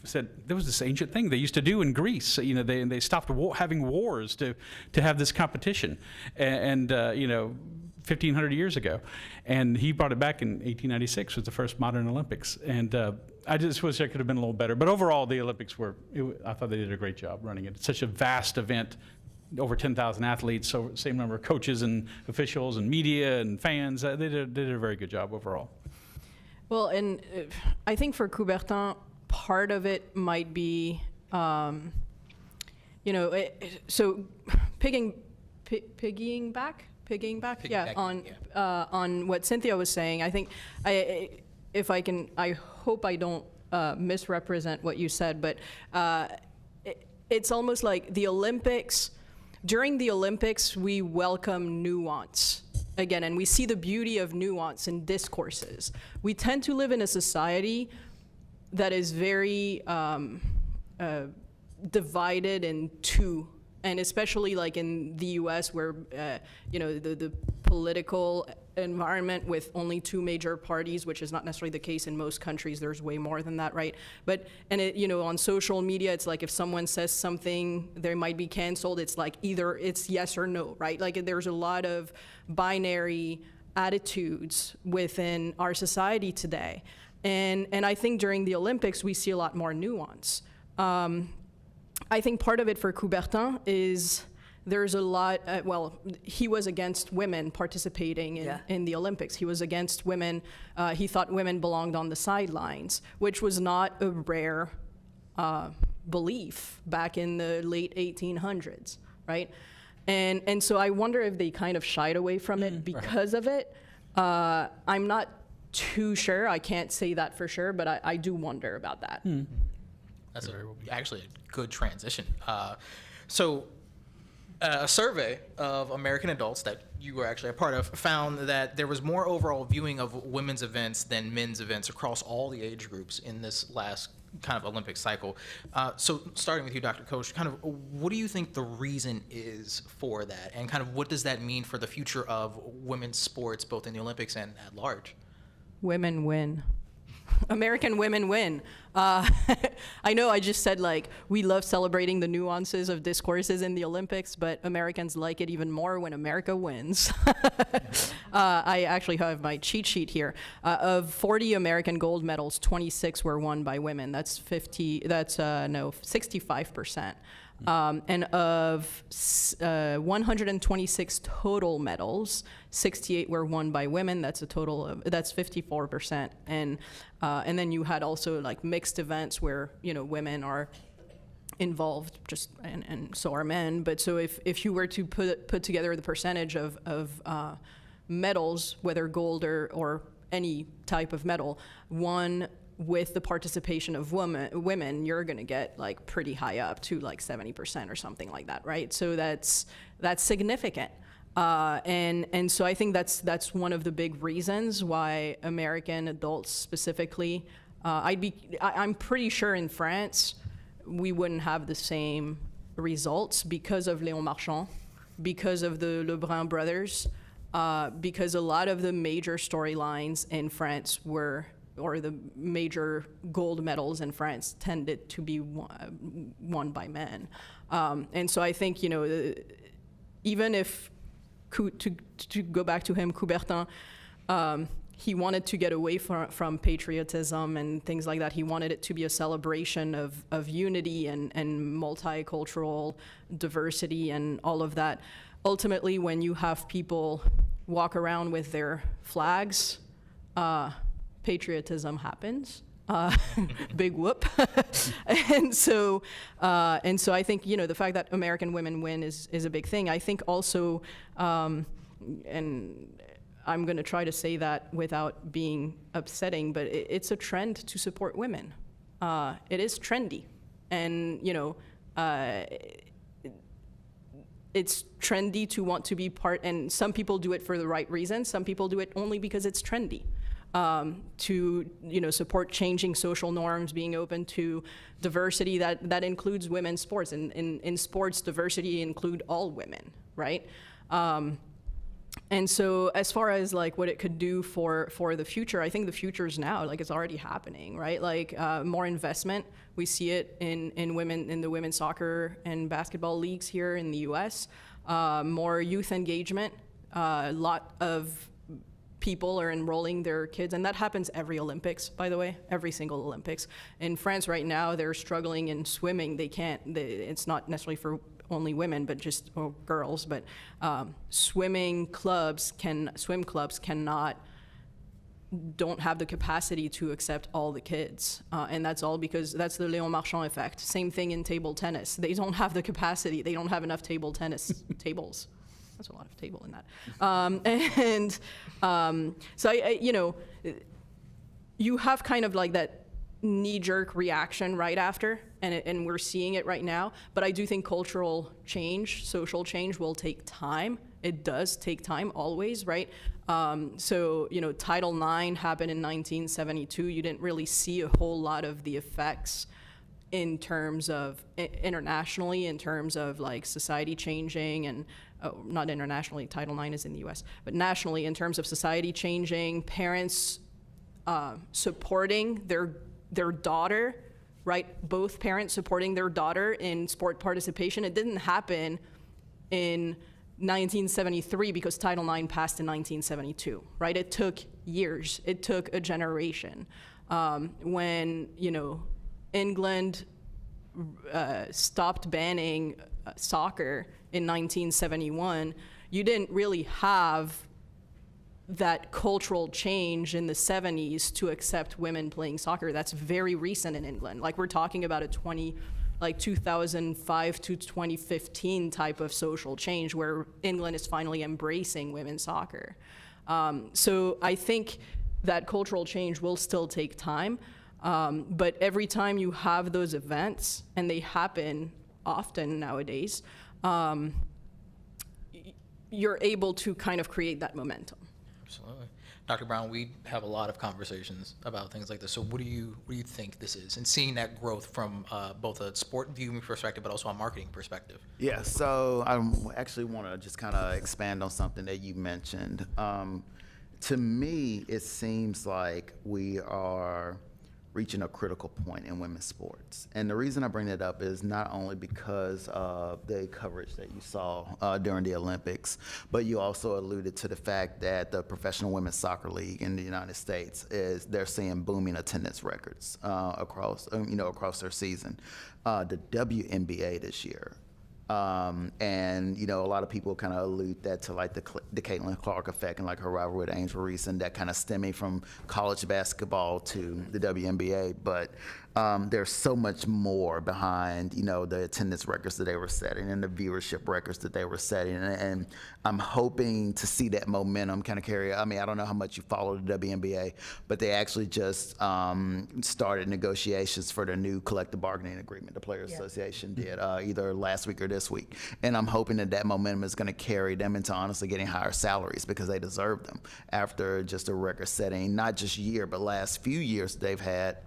said there was this ancient thing they used to do in Greece. They stopped having wars to have this competition, and 1,500 years ago, and he brought it back in 1896 was the first modern Olympics. And I just wish I could have been a little better. But overall, the Olympics I thought they did a great job running it. It's such a vast event. Over 10,000 athletes, so same number of coaches and officials and media and fans. They did a very good job overall. Well, and I think for Coubertin, part of it might be, so piggying back, on what Cynthia was saying. I think I hope I don't misrepresent what you said, but it's almost like the Olympics. During the Olympics, we welcome nuance again, and we see the beauty of nuance in discourses. We tend to live in a society that is very divided in two, and especially like in the U.S., where the political environment with only two major parties, which is not necessarily the case in most countries. There's way more than that, right? But, and it, you know, on social media, it's like if someone says something, they might be canceled. It's like either it's yes or no, right? Like there's a lot of binary attitudes within our society today. And I think during the Olympics, we see a lot more nuance. I think part of it for Coubertin is there's a lot, well, he was against women participating in the Olympics. He was against women. He thought women belonged on the sidelines, which was not a rare belief back in the late 1800s, right? And so I wonder if they kind of shied away from it because of it. I'm not too sure. I can't say that for sure, but I do wonder about that. That's actually a good transition. So a survey of American adults that you were actually a part of found that there was more overall viewing of women's events than men's events across all the age groups in this last kind of Olympic cycle. So starting with you, Dr. Coche, kind of what do you think the reason is for that? And kind of what does that mean for the future of women's sports, both in the Olympics and at large? Women win. American women win. I know I just said, like, we love celebrating the nuances of discourses in the Olympics, but Americans like it even more when America wins. I actually have my cheat sheet here. Of 40 American gold medals, 26 were won by women. That's 65%. And of 126 total medals, 68 were won by women. That's a total of, that's 54%. And then you had also like mixed events where, you know, women are involved just, and so are men. But so if you were to put together the percentage of medals, whether gold or any type of medal, won with the participation of women, you're going to get like pretty high up to like 70% or something like that, right? So that's significant. And so I think that's one of the big reasons why American adults specifically, I'm pretty sure in France, we wouldn't have the same results because of Léon Marchand, because of the Lebrun brothers, because a lot of the major storylines in France or the major gold medals in France tended to be won by men. And so I think, you know, even if, to go back to him, Coubertin, he wanted to get away from patriotism and things like that. He wanted it to be a celebration of unity and multicultural diversity and all of that. Ultimately, when you have people walk around with their flags, patriotism happens. Big whoop. and so I think, you know, the fact that American women win is a big thing. I think also, and I'm going to try to say that without being upsetting, but it's a trend to support women. It is trendy. And, you know, it's trendy to want to be part, and some people do it for the right reasons. Some people do it only because it's trendy. To, you know, support changing social norms, being open to diversity that includes women's sports. In sports, diversity include all women, right? And so as far as like what it could do for the future, I think the future is now, like it's already happening, right? Like more investment. We see it in the women's soccer and basketball leagues here in the US. More youth engagement, a lot of people are enrolling their kids, and that happens every Olympics, by the way, every single Olympics. In France right now, they're struggling in swimming. It's not necessarily for only women, but just girls, but swim clubs don't have the capacity to accept all the kids. And that's all because that's the Léon Marchand effect. Same thing in table tennis. They don't have the capacity. They don't have enough table tennis tables. That's a lot of table in that. So I, you know, you have kind of like that knee-jerk reaction right after, and we're seeing it right now. But I do think cultural change, social change will take time. It does take time always, right? So, you know, Title IX happened in 1972. You didn't really see a whole lot of the effects in terms of internationally, in terms of like society changing and not internationally, Title IX is in the US, but nationally in terms of society changing, parents supporting their daughter, right? Both parents supporting their daughter in sport participation. It didn't happen in 1973 because Title IX passed in 1972, right? It took years. It took a generation. When, England stopped banning soccer in 1971, you didn't really have that cultural change in the 70s to accept women playing soccer. That's very recent in England. Like, we're talking about a 2005 to 2015 type of social change where England is finally embracing women's soccer. So I think that cultural change will still take time, but every time you have those events, and they happen often nowadays, you're able to kind of create that momentum. Absolutely. Dr. Brown, we have a lot of conversations about things like this. So what do you think this is? And seeing that growth from both a sport viewing perspective, but also a marketing perspective. Yeah, so I actually want to just kind of expand on something that you mentioned. To me, it seems like we are reaching a critical point in women's sports. And the reason I bring that up is not only because of the coverage that you saw during the Olympics, but you also alluded to the fact that the Professional Women's Soccer League in the United States they're seeing booming attendance records across their season. The WNBA this year. And a lot of people kind of allude that to like the Caitlin Clark effect and like her rivalry with Angel Reese, and that kind of stemming from college basketball to the WNBA. But there's so much more behind the attendance records that they were setting and the viewership records that they were setting, and I'm hoping to see that momentum kind of carry. I mean, I don't know how much you follow the WNBA, but they actually just started negotiations for the new collective bargaining agreement the Players Association did either last week or this week, and I'm hoping that momentum is going to carry them into honestly getting higher salaries, because they deserve them after just a record-setting, not just year, but last few years they've had.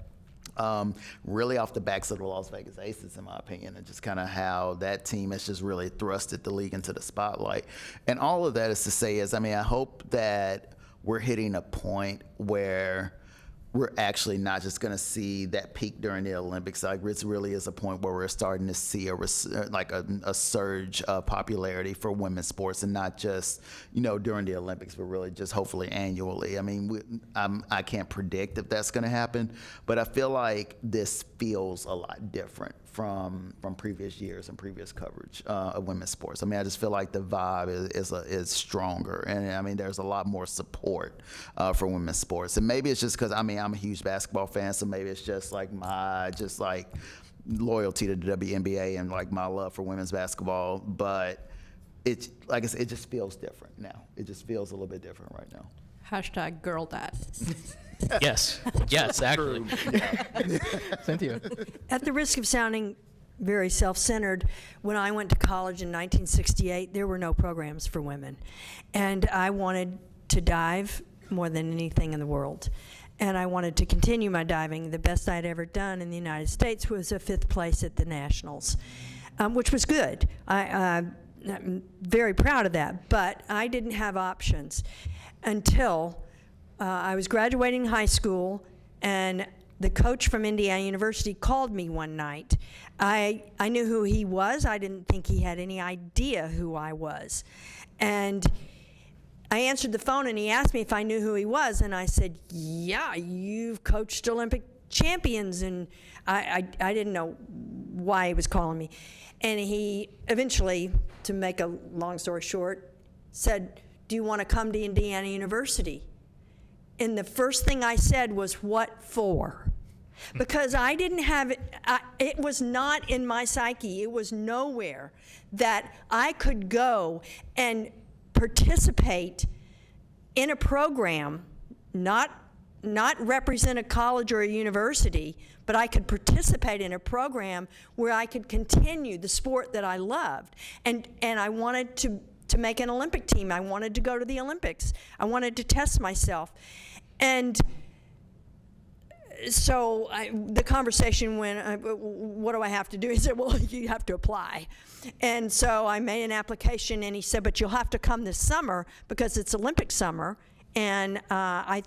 Really off the backs of the Las Vegas Aces, in my opinion, and just kind of how that team has just really thrusted the league into the spotlight. And all of that is to say is, I hope that we're hitting a point where we're actually not just going to see that peak during the Olympics. Like, it really is a point where we're starting to see a surge of popularity for women's sports, and not just during the Olympics, but really just hopefully annually. I mean, I can't predict if that's going to happen, but I feel like this feels a lot different from previous years and previous coverage of women's sports. I mean, I just feel like the vibe is stronger, and I mean, there's a lot more support for women's sports. And maybe it's just because I'm a huge basketball fan, so maybe it's just like my loyalty to the WNBA and like my love for women's basketball. But it, like I said, it just feels different now. It just feels a little bit different right now. Hashtag girl dad. Yes, actually. Cynthia. At the risk of sounding very self-centered, when I went to college in 1968, there were no programs for women. And I wanted to dive more than anything in the world. And I wanted to continue my diving. The best I'd ever done in the United States was a 5th place at the Nationals, which was good. I'm very proud of that, but I didn't have options until I was graduating high school, and the coach from Indiana University called me one night. I knew who he was. I didn't think he had any idea who I was. And I answered the phone, and he asked me if I knew who he was, and I said, yeah, you've coached Olympic champions, and I didn't know why he was calling me. And he eventually, to make a long story short, said, do you want to come to Indiana University? And the first thing I said was, what for? Because I didn't have it, it was not in my psyche, it was nowhere that I could go and participate in a program, not represent a college or a university, but I could participate in a program where I could continue the sport that I loved. And I wanted to make an Olympic team. I wanted to go to the Olympics. I wanted to test myself. And the conversation went, what do I have to do? He said, well, you have to apply. And so I made an application, and he said, but you'll have to come this summer because it's Olympic summer, and I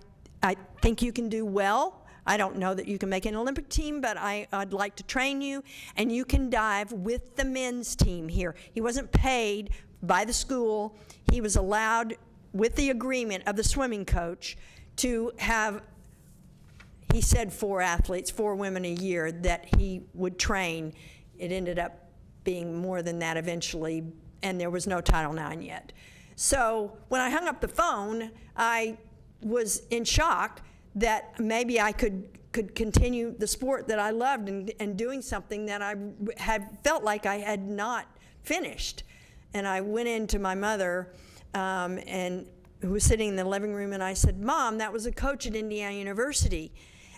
think you can do well. I don't know that you can make an Olympic team, but I'd like to train you, and you can dive with the men's team here. He wasn't paid by the school. He was allowed, with the agreement of the swimming coach, to have, he said 4 athletes, 4 women a year that he would train. It ended up being more than that eventually, and there was no Title IX yet. So when I hung up the phone, I was in shock that maybe I could continue the sport that I loved and doing something that I had felt like I had not finished. And I went into my mother, and who was sitting in the living room, and I said, Mom, that was a coach at Indiana University,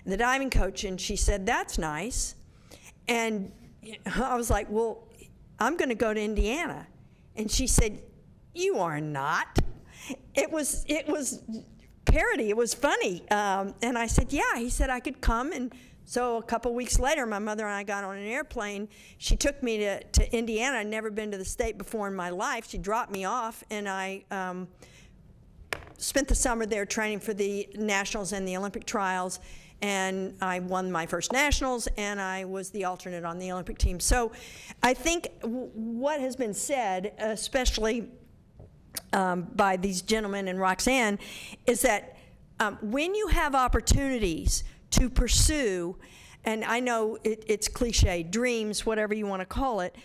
the diving coach. And she said, that's nice. And I was like, well, I'm going to go to Indiana. And she said, you are not. It was parody. It was funny. And I said, yeah. He said I could come. And so a couple weeks later, my mother and I got on an airplane. She took me to Indiana. I'd never been to the state before in my life. She dropped me off, and I spent the summer there training for the nationals and the Olympic trials. And I won my first nationals, and I was the alternate on the Olympic team. So I think what has been said, especially by these gentlemen and Roxane, is that when you have opportunities to pursue, and I know it's cliche, dreams, whatever you want to call it,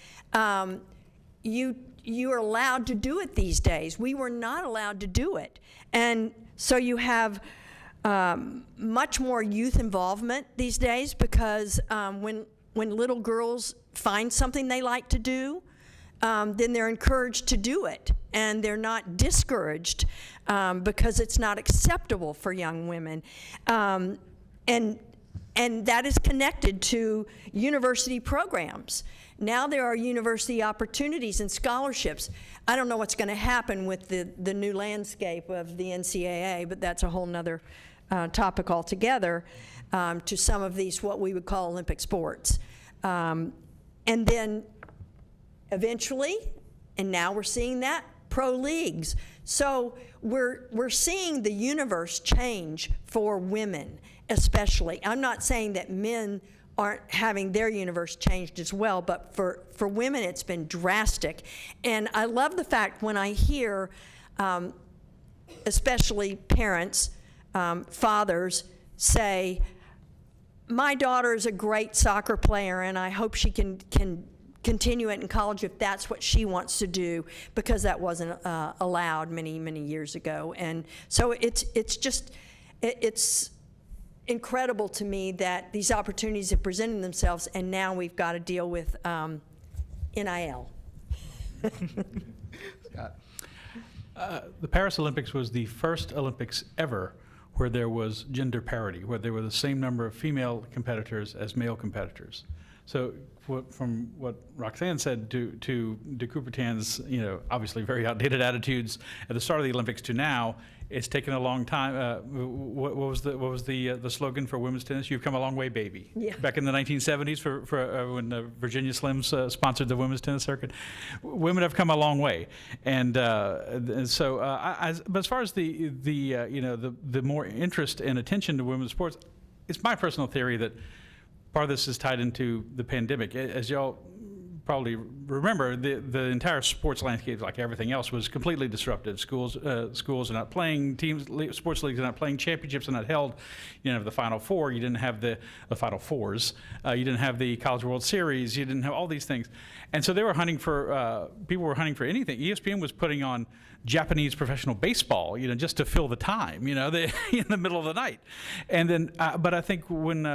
you are allowed to do it these days. We were not allowed to do it. And so you have much more youth involvement these days, because when little girls find something they like to do, then they're encouraged to do it, and they're not discouraged because it's not acceptable for young women. And that is connected to university programs. Now there are university opportunities and scholarships. I don't know what's going to happen with the new landscape of the NCAA, but that's a whole nother topic altogether, to some of these what we would call Olympic sports. And then eventually, and now we're seeing that, pro leagues. So we're seeing the universe change for women especially. I'm not saying that men aren't having their universe changed as well, but for women it's been drastic. And I love the fact when I hear, especially parents, fathers, say, my daughter is a great soccer player, and I hope she can continue it in college if that's what she wants to do, because that wasn't allowed many, many years ago. And so it's incredible to me that these opportunities have presented themselves, and now we've got to deal with NIL. Scott. The Paris Olympics was the first Olympics ever where there was gender parity, where there were the same number of female competitors as male competitors. So from what Roxane said to de Coubertin's, obviously very outdated attitudes at the start of the Olympics to now, it's taken a long time. What was the slogan for women's tennis? You've come a long way, baby. Yeah. Back in the 1970s, for when Virginia Slims sponsored the women's tennis circuit, women have come a long way. And so, but as far as the more interest and attention to women's sports, it's my personal theory that part of this is tied into the pandemic. As y'all probably remember, the entire sports landscape, like everything else, was completely disrupted. Schools are not playing, sports leagues are not playing, championships are not held. You didn't have the Final Four, you didn't have the Final Fours, you didn't have the College World Series, you didn't have all these things. And so they were hunting for, people were hunting for anything. ESPN was putting on Japanese professional baseball, just to fill the time, in the middle of the night. And then, but I think when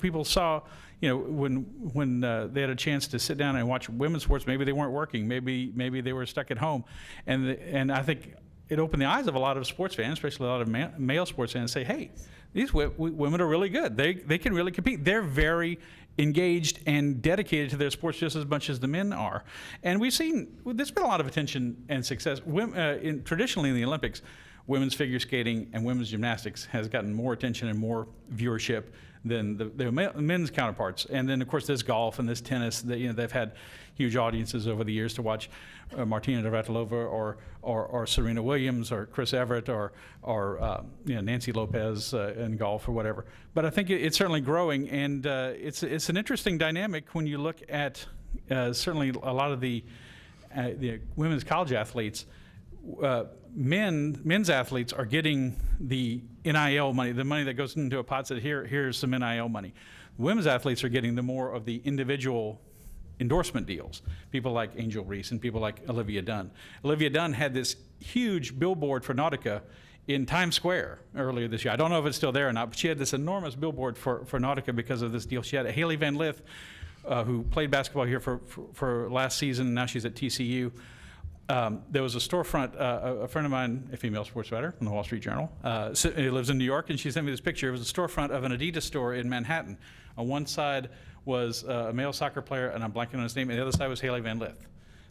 people saw, when they had a chance to sit down and watch women's sports, maybe they weren't working, maybe they were stuck at home, and I think it opened the eyes of a lot of sports fans, especially a lot of male sports fans, say, hey, these women are really good. They can really compete. They're very engaged and dedicated to their sports just as much as the men are. And there's been a lot of attention and success. Traditionally in the Olympics, women's figure skating and women's gymnastics has gotten more attention and more viewership than the men's counterparts. And then, of course, there's golf and there's tennis. They've had huge audiences over the years to watch Martina Navratilova or Serena Williams or Chris Everett or Nancy Lopez in golf or whatever. But I think it's certainly growing, and it's an interesting dynamic when you look at certainly a lot of the women's college athletes. Men's athletes are getting the NIL money, the money that goes into a pot. That here's some NIL money. Women's athletes are getting the more of the individual endorsement deals. People like Angel Reese and people like Olivia Dunn. Olivia Dunn had this huge billboard for Nautica in Times Square earlier this year. I don't know if it's still there or not, but she had this enormous billboard for Nautica because of this deal. She had Haley Van Lith, who played basketball here for last season, and now she's at TCU. There was a storefront, a friend of mine, a female sports writer from the Wall Street Journal, who lives in New York, and she sent me this picture. It was a storefront of an Adidas store in Manhattan. On one side was a male soccer player, and I'm blanking on his name, and the other side was Haley Van Lith.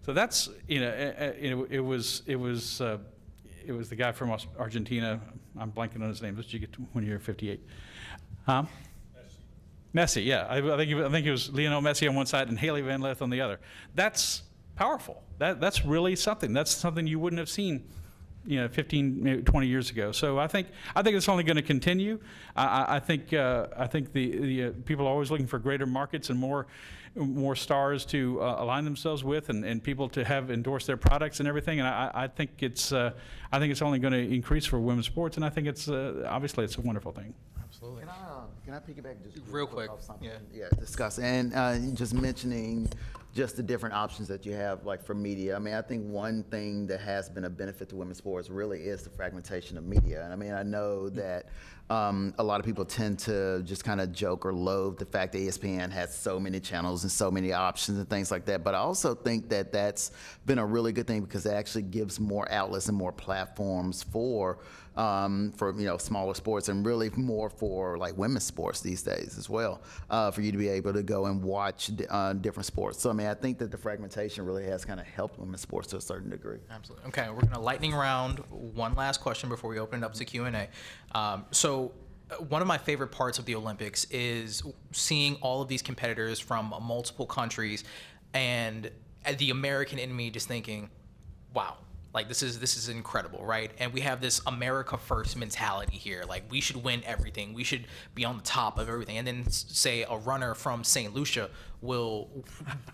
So that's, it was the guy from Argentina. I'm blanking on his name. What did you get when you're 58? Messi, yeah. I think it was Lionel Messi on one side and Haley Van Lith on the other. That's powerful. That's really something. That's something you wouldn't have seen, 15, maybe 20 years ago. So I think it's only going to continue. I think the people are always looking for greater markets and more stars to align themselves with, and people to have endorse their products and everything. And I think it's only going to increase for women's sports. And I think it's obviously it's a wonderful thing. Absolutely. Can I piggyback just Real quick, off something? yeah. Discuss. And just mentioning just the different options that you have, like for media. I mean, I think one thing that has been a benefit to women's sports really is the fragmentation of media. And I mean, I know that a lot of people tend to just kind of joke or loathe the fact that ESPN has so many channels and so many options and things like that. But I also think that that's been a really good thing because it actually gives more outlets and more platforms for smaller sports and really more for like women's sports these days as well, for you to be able to go and watch different sports. So I mean, I think that the fragmentation really has kind of helped women's sports to a certain degree. Absolutely. Okay, we're gonna lightning round one last question before we open it up to Q&A. So one of my favorite parts of the Olympics is seeing all of these competitors from multiple countries, and the American in me just thinking, wow. Like this is incredible, right? And we have this America first mentality here. Like we should win everything. We should be on the top of everything. And then say a runner from St. Lucia will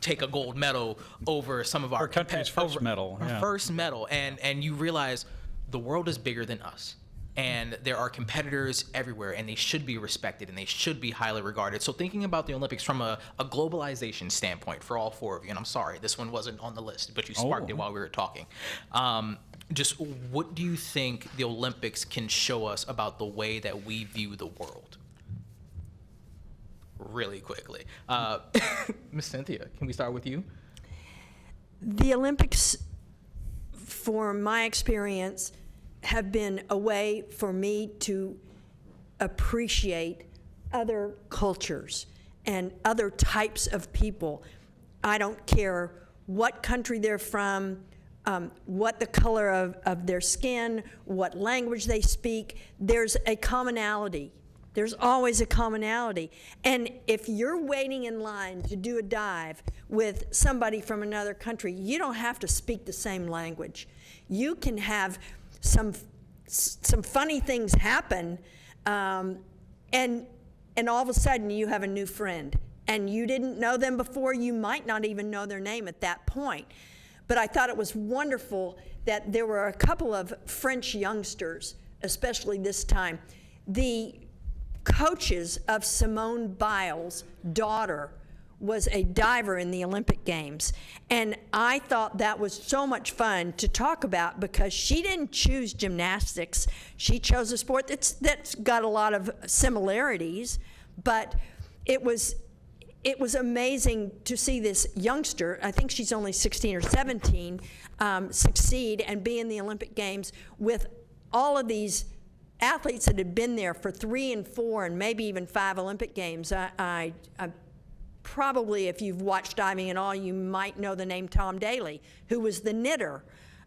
take a gold medal over some of our country's first medal. Yeah. First medal, and you realize the world is bigger than us. And there are competitors everywhere, and they should be respected, and they should be highly regarded. So thinking about the Olympics from a globalization standpoint for all four of you, and I'm sorry, this one wasn't on the list, but you sparked it while we were talking. Just what do you think the Olympics can show us about the way that we view the world? Really quickly. Ms. Cynthia, can we start with you? The Olympics, for my experience, have been a way for me to appreciate other cultures and other types of people. I don't care what country they're from, what the color of their skin, what language they speak. There's a commonality. There's always a commonality. And if you're waiting in line to do a dive with somebody from another country, you don't have to speak the same language. You can have some funny things happen, and all of a sudden you have a new friend, and you didn't know them before. You might not even know their name at that point. But I thought it was wonderful that there were a couple of French youngsters, especially this time. The coaches of Simone Biles' daughter was a diver in the Olympic Games. And I thought that was so much fun to talk about because she didn't choose gymnastics. She chose a sport that's got a lot of similarities, but it was amazing to see this youngster, I think she's only 16 or 17, succeed and be in the Olympic Games with all of these athletes that had been there for 3 and 4 and maybe even 5 Olympic Games. I probably, if you've watched diving at all, you might know the name Tom Daley, who was the knitter,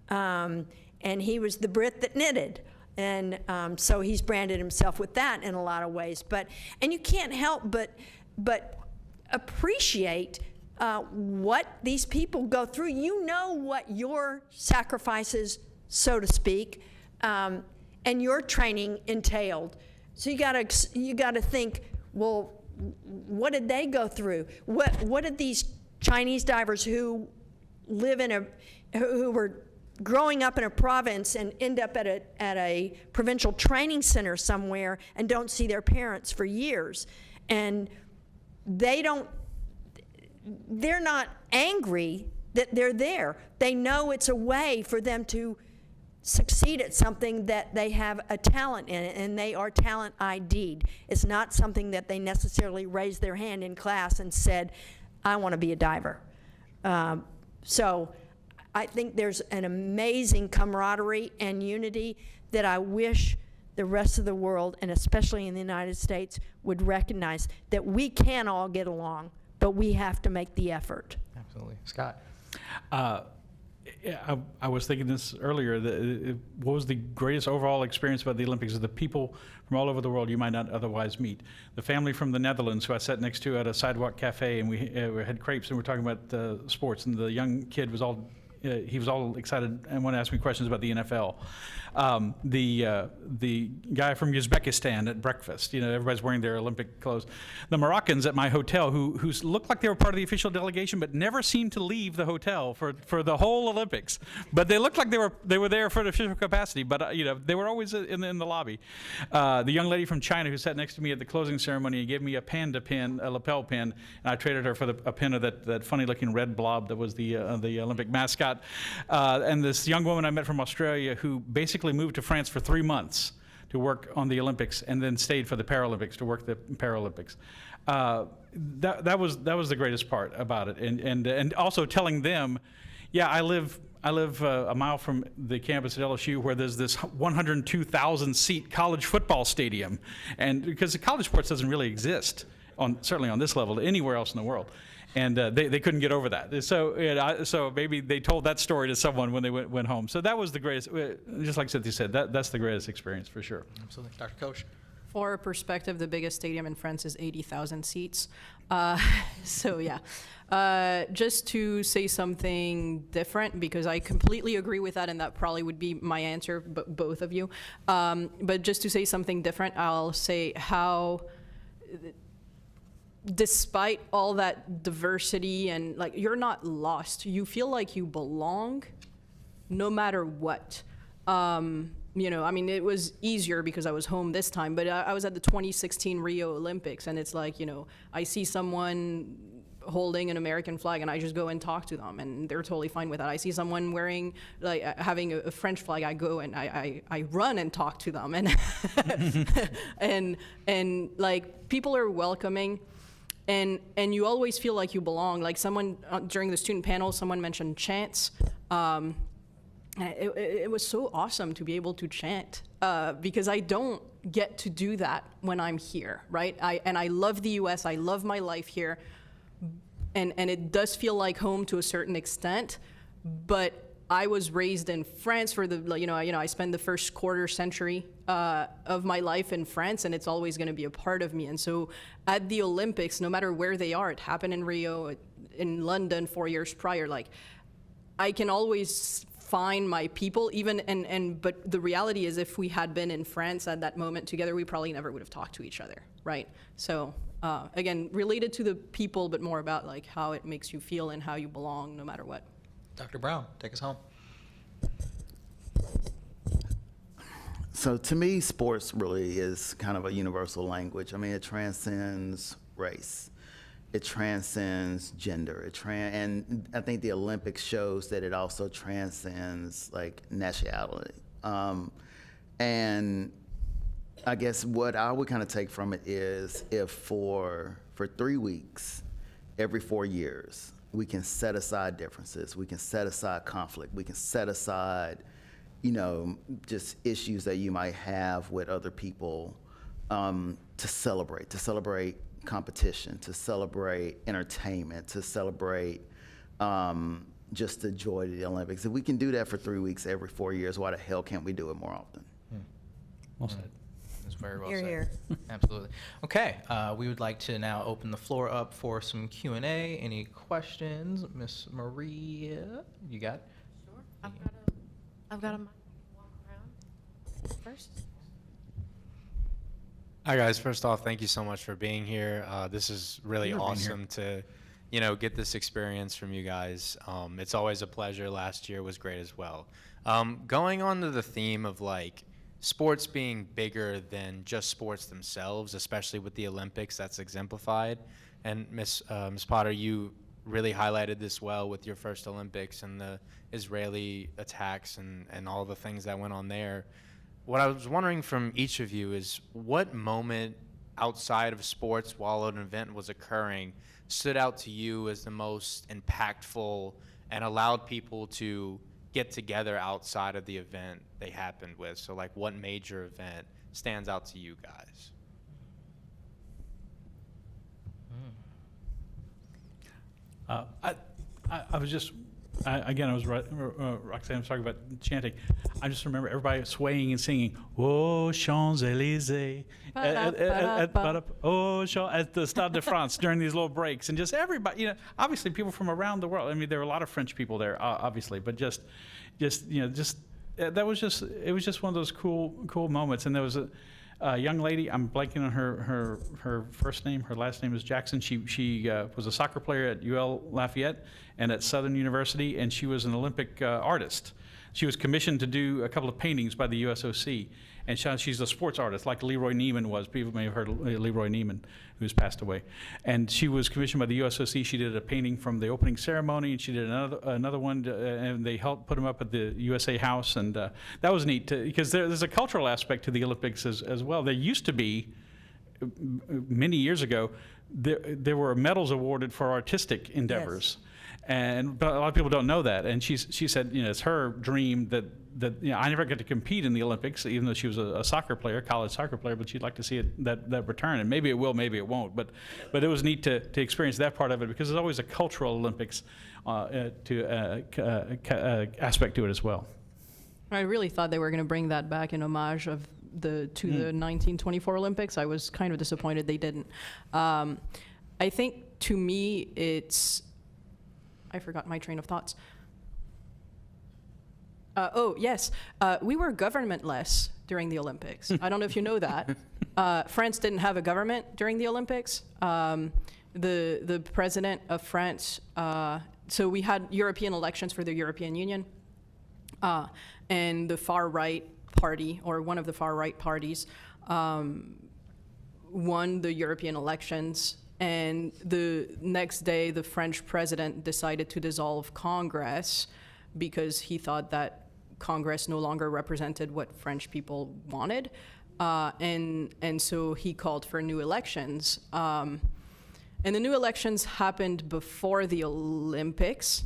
and he was the Brit that knitted. And so he's branded himself with that in a lot of ways. And you can't help but appreciate what these people go through. You know what your sacrifices, so to speak, and your training entailed. So you gotta think, well, what did they go through? What did these Chinese divers who were growing up in a province and end up at a provincial training center somewhere and don't see their parents for years, and they're not angry that they're there. They know it's a way for them to succeed at something that they have a talent in, and they are talent ID'd. It's not something that they necessarily raised their hand in class and said, I want to be a diver. So I think there's an amazing camaraderie and unity that I wish the rest of the world, and especially in the United States, would recognize that we can all get along, but we have to make the effort. Absolutely. Scott? I was thinking this earlier. What was the greatest overall experience about the Olympics? Is the people from all over the world you might not otherwise meet. The family from the Netherlands who I sat next to at a sidewalk cafe, and we had crepes and we were talking about sports, and the young kid was all excited and wanted to ask me questions about the NFL. The guy from Uzbekistan at breakfast, everybody's wearing their Olympic clothes. The Moroccans at my hotel who looked like they were part of the official delegation but never seemed to leave the hotel for the whole Olympics. But they looked like they were there for the official capacity, but they were always in the lobby. The young lady from China who sat next to me at the closing ceremony and gave me a panda pin, a lapel pin, and I traded her for a pin of that funny-looking red blob that was the Olympic mascot. And this young woman I met from Australia who basically moved to France for 3 months to work on the Olympics and then stayed for the Paralympics to work the Paralympics. That was the greatest part about it, and also telling them, yeah, I live a mile from the campus at LSU where there's this 102,000 seat college football stadium, and because the college sports doesn't really exist certainly on this level anywhere else in the world. And they couldn't get over that. So maybe they told that story to someone when they went home. So that was the greatest, just like Cynthia said, that's the greatest experience for sure. Absolutely. Dr. Coche? For perspective, the biggest stadium in France is 80,000 seats. So yeah, just to say something different, because I completely agree with that, and that probably would be my answer, both of you. But just to say something different, I'll say how, despite all that diversity and you're not lost. You feel like you belong no matter what. I mean, it was easier because I was home this time, but I was at the 2016 Rio Olympics, and it's like, I see someone holding an American flag and I just go and talk to them and they're totally fine with that. I see someone wearing, having a French flag, I go and I run and talk to them, and and people are welcoming. And you always feel like you belong. Like someone, during the student panel, someone mentioned chants. It was so awesome to be able to chant because I don't get to do that when I'm here, right? I love the US, I love my life here, and it does feel like home to a certain extent, but I was raised in France for I spent the first quarter century of my life in France, and it's always going to be a part of me. And so at the Olympics, no matter where they are, it happened in Rio, in London 4 years prior, I can always find my people, but the reality is if we had been in France at that moment together, we probably never would have talked to each other, right? So again, related to the people, but more about how it makes you feel and how you belong no matter what. Dr. Brown, take us home. So to me, sports really is kind of a universal language. I mean, it transcends race. It transcends gender. And I think the Olympics shows that it also transcends nationality. And I guess what I would kind of take from it is if for 3 weeks, every 4 years, we can set aside differences, we can set aside conflict, we can set aside, just issues that you might have with other people, to celebrate competition, to celebrate entertainment, to celebrate just the joy of the Olympics. If we can do that for 3 weeks every 4 years, why the hell can't we do it more often? Well said. That's very well Hear, said. hear. Absolutely. Okay, we would like to now open the floor up for some Q&A. Any questions? Miss Maria, you got it? Sure. I've got a mic. Walk around first. Hi guys, first off, thank you so much for being here. This is really awesome to, get this experience from you guys. It's always a pleasure. Last year was great as well. Going on to the theme of like sports being bigger than just sports themselves, especially with the Olympics, that's exemplified. And Miss Potter, you really highlighted this well with your first Olympics and the Israeli attacks and all the things that went on there. What I was wondering from each of you is what moment outside of sports while an event was occurring stood out to you as the most impactful and allowed people to get together outside of the event they happened with? So like what major event stands out to you guys? I was just, again, I was Roxane was talking about chanting. I just remember everybody swaying and singing, "Oh Champs-Élysées," "Oh Champs," at the Stade de France during these little breaks, and just everybody, obviously people from around the world. I mean, there were a lot of French people there, obviously, but just that was just, it was just one of those cool moments. And there was a young lady, I'm blanking on her first name. Her last name is Jackson. She was a soccer player at UL Lafayette and at Southern University, and she was an Olympic artist. She was commissioned to do a couple of paintings by the USOC, and she's a sports artist, like Leroy Neiman was. People may have heard of Leroy Neiman, who's passed away. And she was commissioned by the USOC. She did a painting from the opening ceremony, and she did another one, and they helped put them up at the USA House, and that was neat, because there's a cultural aspect to the Olympics as well. There used to be, many years ago, there were medals awarded for artistic endeavors. Yes. But a lot of people don't know that. And she said, it's her dream that I never got to compete in the Olympics, even though she was a soccer player, college soccer player, but she'd like to see that return. And maybe it will, maybe it won't. But it was neat to experience that part of it, because there's always a cultural Olympics aspect to it as well. I really thought they were going to bring that back in homage of the 1924 Olympics. I was kind of disappointed they didn't. I think to me I forgot my train of thoughts. Yes, we were governmentless during the Olympics. I don't know if you know that. France didn't have a government during the Olympics. The president of France, so we had European elections for the European Union, and the far right party, or one of the far right parties, won the European elections. And the next day, the French president decided to dissolve Congress because he thought that Congress no longer represented what French people wanted. And so he called for new elections. And the new elections happened before the Olympics.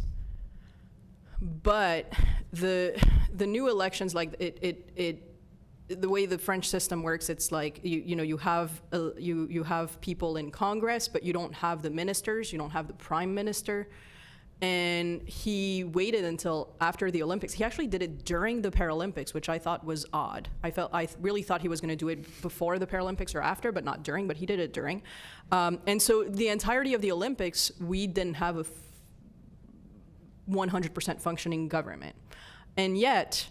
But the new elections, like the way the French system works, it's like you have people in Congress, but you don't have the ministers, you don't have the prime minister. And he waited until after the Olympics. He actually did it during the Paralympics, which I thought was odd. I really thought he was going to do it before the Paralympics or after, but not during. But he did it during. And so the entirety of the Olympics, we didn't have a 100% functioning government, and yet,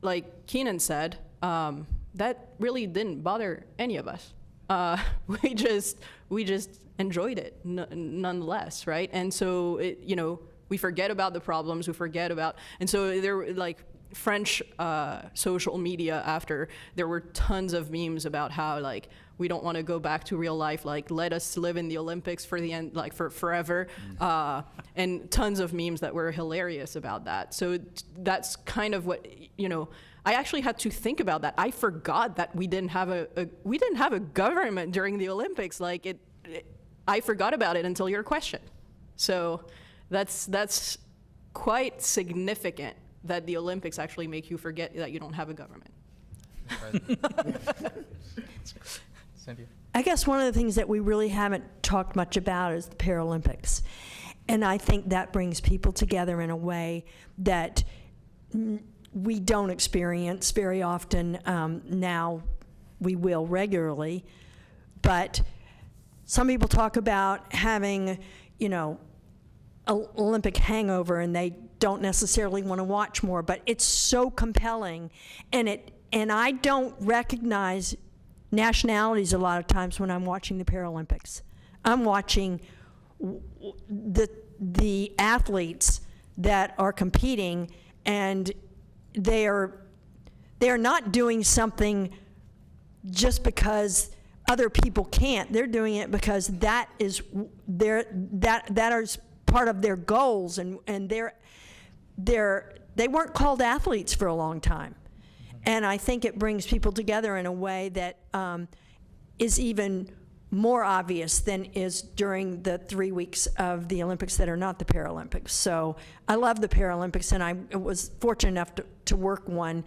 like Kenon said, that really didn't bother any of us. We just enjoyed it nonetheless, right? And so we forget about the problems, and so there were like French social media after, there were tons of memes about how like we don't want to go back to real life, like let us live in the Olympics for the end, like for forever, and tons of memes that were hilarious about that. So that's kind of what I actually had to think about that. I forgot that we didn't have a government during the Olympics. Like I forgot about it until your question. So that's quite significant that the Olympics actually make you forget that you don't have a government. Cynthia? I guess one of the things that we really haven't talked much about is the Paralympics. And I think that brings people together in a way that we don't experience very often. Now we will regularly, but some people talk about having, Olympic hangover, and they don't necessarily want to watch more, but it's so compelling, and I don't recognize nationalities a lot of times when I'm watching the Paralympics. I'm watching the athletes that are competing, and they're not doing something just because other people can't. They're doing it because that is part of their goals, and they weren't called athletes for a long time. And I think it brings people together in a way that is even more obvious than is during the 3 weeks of the Olympics that are not the Paralympics. So I love the Paralympics, and I was fortunate enough to work one.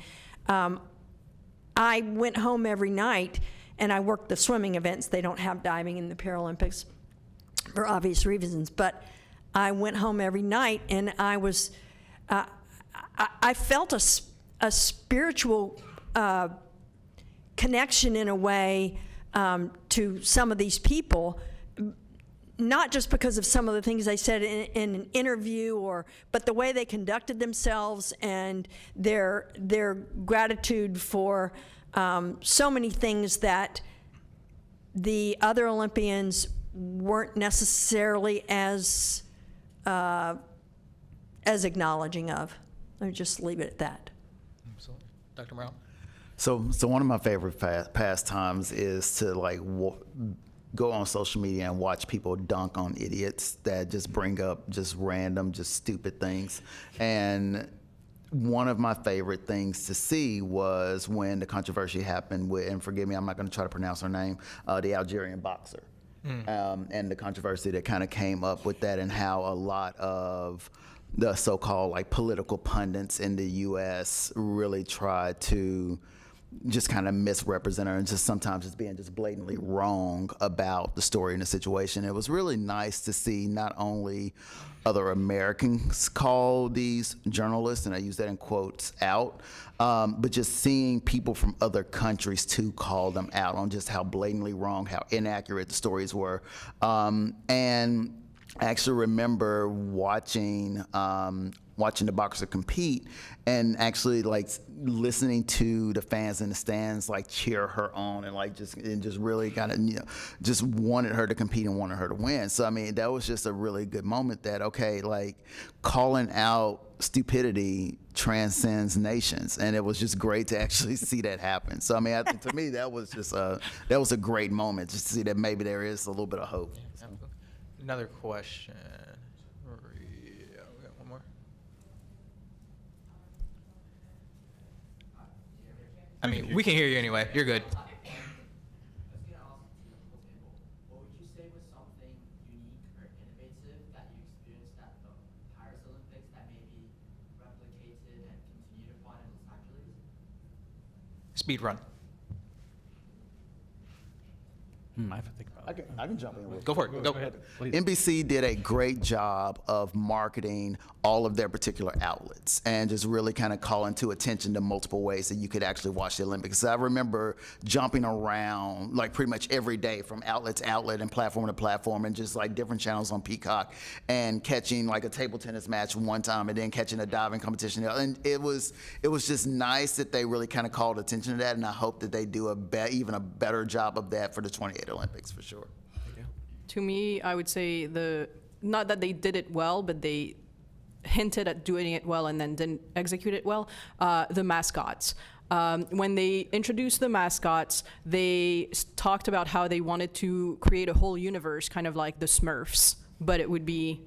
I went home every night, and I worked the swimming events. They don't have diving in the Paralympics for obvious reasons, but I went home every night, and I was, I felt a spiritual connection in a way to some of these people, not just because of some of the things they said in an interview, but the way they conducted themselves and their gratitude for so many things that the other Olympians weren't necessarily as acknowledging of. Let me just leave it at that. Absolutely. Dr. Brown? So one of my favorite pastimes is to go on social media and watch people dunk on idiots that just bring up just random, just stupid things. And one of my favorite things to see was when the controversy happened with, and forgive me, I'm not going to try to pronounce her name, the Algerian boxer. And the controversy that kind of came up with that, and how a lot of the so-called political pundits in the U.S. really tried to just kind of misrepresent her, and just sometimes just being just blatantly wrong about the story and the situation. It was really nice to see not only other Americans call these journalists, and I use that in quotes, out, but just seeing people from other countries too call them out on just how blatantly wrong, how inaccurate the stories were. And I actually remember watching the boxer compete, and actually listening to the fans in the stands cheer her on, and just really kind of just wanted her to compete and wanted her to win. So I mean, that was just a really good moment that calling out stupidity transcends nations, and it was just great to actually see that happen. So I mean, to me that was just a great moment, just to see that maybe there is a little bit of hope. So. Another question. Yeah, we got one more. I mean, we can hear you anyway. You're good. What would you say was something unique or innovative that you experienced at the Paris Olympics that may be replicated and continued upon in Los Angeles? Speed run. I have to think about it. I can jump in. Go for it. Go ahead, please. NBC did a great job of marketing all of their particular outlets, and just really kind of calling to attention to multiple ways that you could actually watch the Olympics. So I remember jumping around pretty much every day from outlet to outlet and platform to platform, and just different channels on Peacock, and catching a table tennis match one time, and then catching a diving competition. And it was just nice that they really kind of called attention to that, and I hope that they do even a better job of that for the 28 Olympics for sure. To me, I would say not that they did it well, but they hinted at doing it well and then didn't execute it well. The mascots. When they introduced the mascots, they talked about how they wanted to create a whole universe, kind of like the Smurfs, but it would be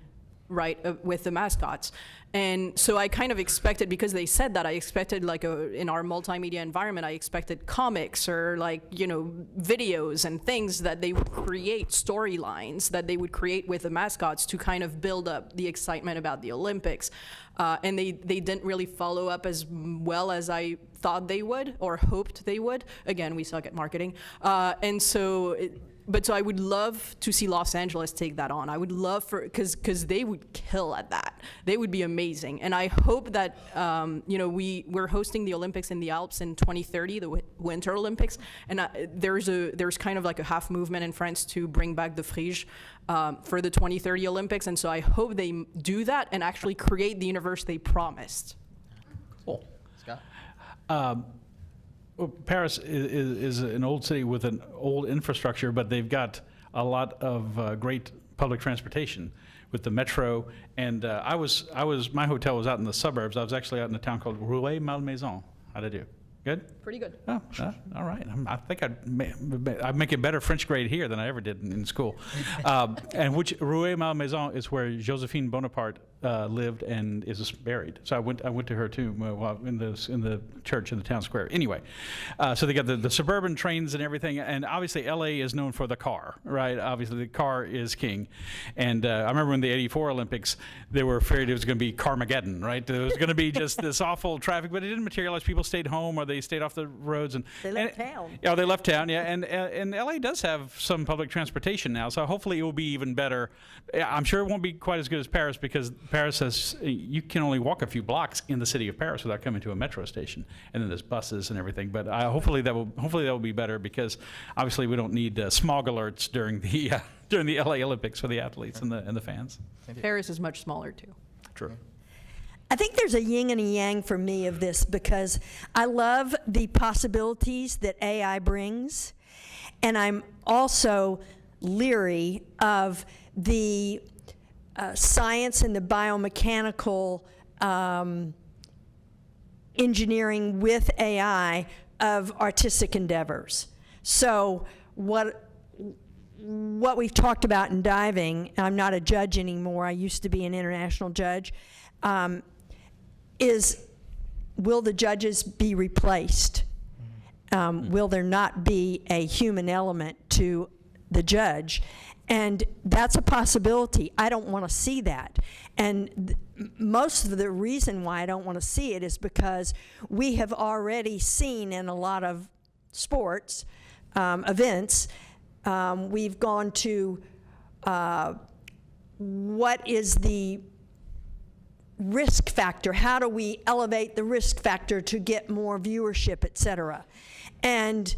with the mascots. And so I kind of expected, because they said that, I expected in our multimedia environment, I expected comics or videos and things that they would create, storylines that they would create with the mascots to kind of build up the excitement about the Olympics. And they didn't really follow up as well as I thought they would or hoped they would. Again, we suck at marketing. And so but so I would love to see Los Angeles take that on. I would love for, because they would kill at that. They would be amazing. And I hope that, we're hosting the Olympics in the Alps in 2030, the Winter Olympics. And there's kind of like a half movement in France to bring back the Frige for the 2030 Olympics. And so I hope they do that and actually create the universe they promised. Cool. Scott? Well, Paris is an old city with an old infrastructure, but they've got a lot of great public transportation with the metro. And my hotel was out in the suburbs. I was actually out in a town called Rueil-Malmaison. How did I do? Good? Pretty good. Oh, all right. I think I'd make a better French grade here than I ever did in school. And which Rueil-Malmaison is where Josephine Bonaparte lived and is buried. So I went to her tomb in the church in the town square. Anyway, so they got the suburban trains and everything, and obviously LA is known for the car, right? Obviously the car is king. And I remember in the '84 Olympics, they were afraid it was going to be Carmageddon, right? It was going to be just this awful traffic, but it didn't materialize. People stayed home or they stayed off the roads. They left town. Yeah, they left town, yeah. And LA does have some public transportation now, so hopefully it will be even better. I'm sure it won't be quite as good as Paris, because Paris has, you can only walk a few blocks in the city of Paris without coming to a metro station, and then there's buses and everything. But hopefully that will be better, because obviously we don't need smog alerts during the LA Olympics for the athletes and the fans. Paris is much smaller too. True. I think there's a yin and a yang for me of this, because I love the possibilities that AI brings, and I'm also leery of the science and the biomechanical engineering with AI of artistic endeavors. So what we've talked about in diving, I'm not a judge anymore, I used to be an international judge, is will the judges be replaced? Will there not be a human element to the judge? And that's a possibility. I don't want to see that. And most of the reason why I don't want to see it is because we have already seen in a lot of sports events, we've gone to what is the risk factor? How do we elevate the risk factor to get more viewership, et cetera? And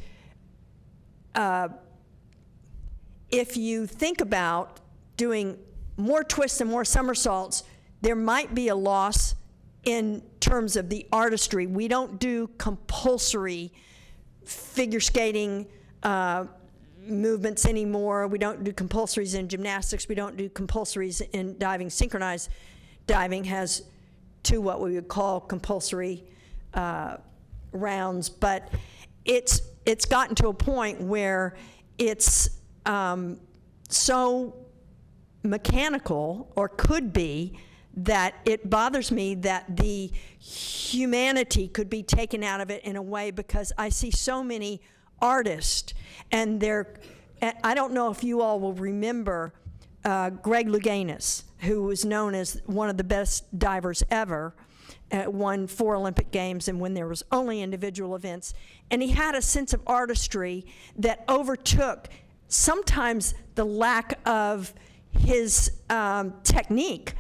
if you think about doing more twists and more somersaults, there might be a loss in terms of the artistry. We don't do compulsory figure skating movements anymore. We don't do compulsories in gymnastics. We don't do compulsories in diving. Synchronized diving has two what we would call compulsory rounds, but it's gotten to a point where it's so mechanical, or could be, that it bothers me that the humanity could be taken out of it in a way, because I see so many artists, and I don't know if you all will remember Greg Louganis, who was known as one of the best divers ever, won 4 Olympic Games, and when there was only individual events. And he had a sense of artistry that overtook sometimes the lack of his technique,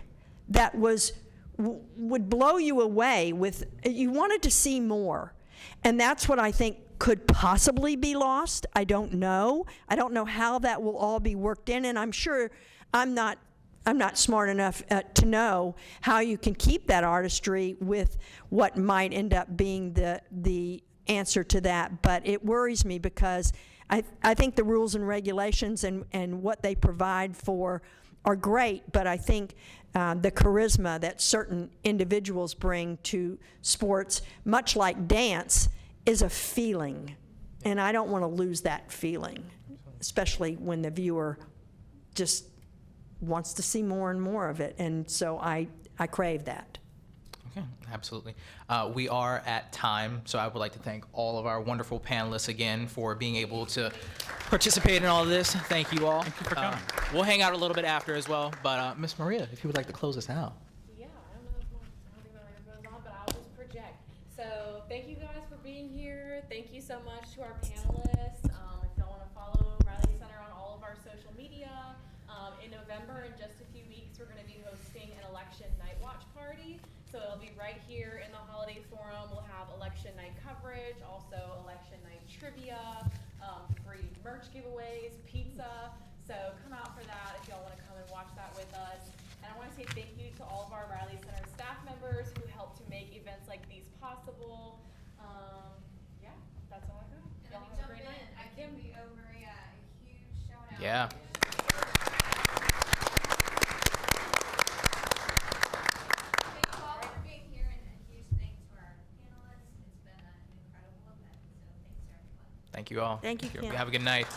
that would blow you away with, you wanted to see more. And that's what I think could possibly be lost. I don't know. I don't know how that will all be worked in, and I'm sure I'm not smart enough to know how you can keep that artistry with what might end up being the answer to that. But it worries me, because I think the rules and regulations and what they provide for are great, but I think the charisma that certain individuals bring to sports, much like dance, is a feeling. And I don't want to lose that feeling, especially when the viewer just wants to see more and more of it. And so I crave that. Okay, absolutely. We are at time, so I would like to thank all of our wonderful panelists again for being able to participate in all of this. Thank you all. Thank you for coming. We'll hang out a little bit after as well, but Miss Maria, if you would like to close us out. Yeah, I don't know if my microphone's on, but I'll just project. So thank you guys for being here. Thank you so much to our panelists. If y'all want to follow Rabalais Center on all media. In November, in just a few weeks, we're going to be hosting an election night watch party. So it'll be right here in the Holiday Forum. We'll have election night coverage, also election night trivia, free merch giveaways, pizza. So come out for that if y'all want to come and watch that with us. And I want to say thank you to all of our Rabalais Center staff members who help to make events like these possible. Yeah, that's all I got. And Y'all let me have a jump great in. night. I give you over a huge shout out. Yeah. Thank you all for being here, and a huge thanks to our panelists. It's been an incredible event, so thanks to everyone. Thank you all. Thank you, Ken. Have a good night.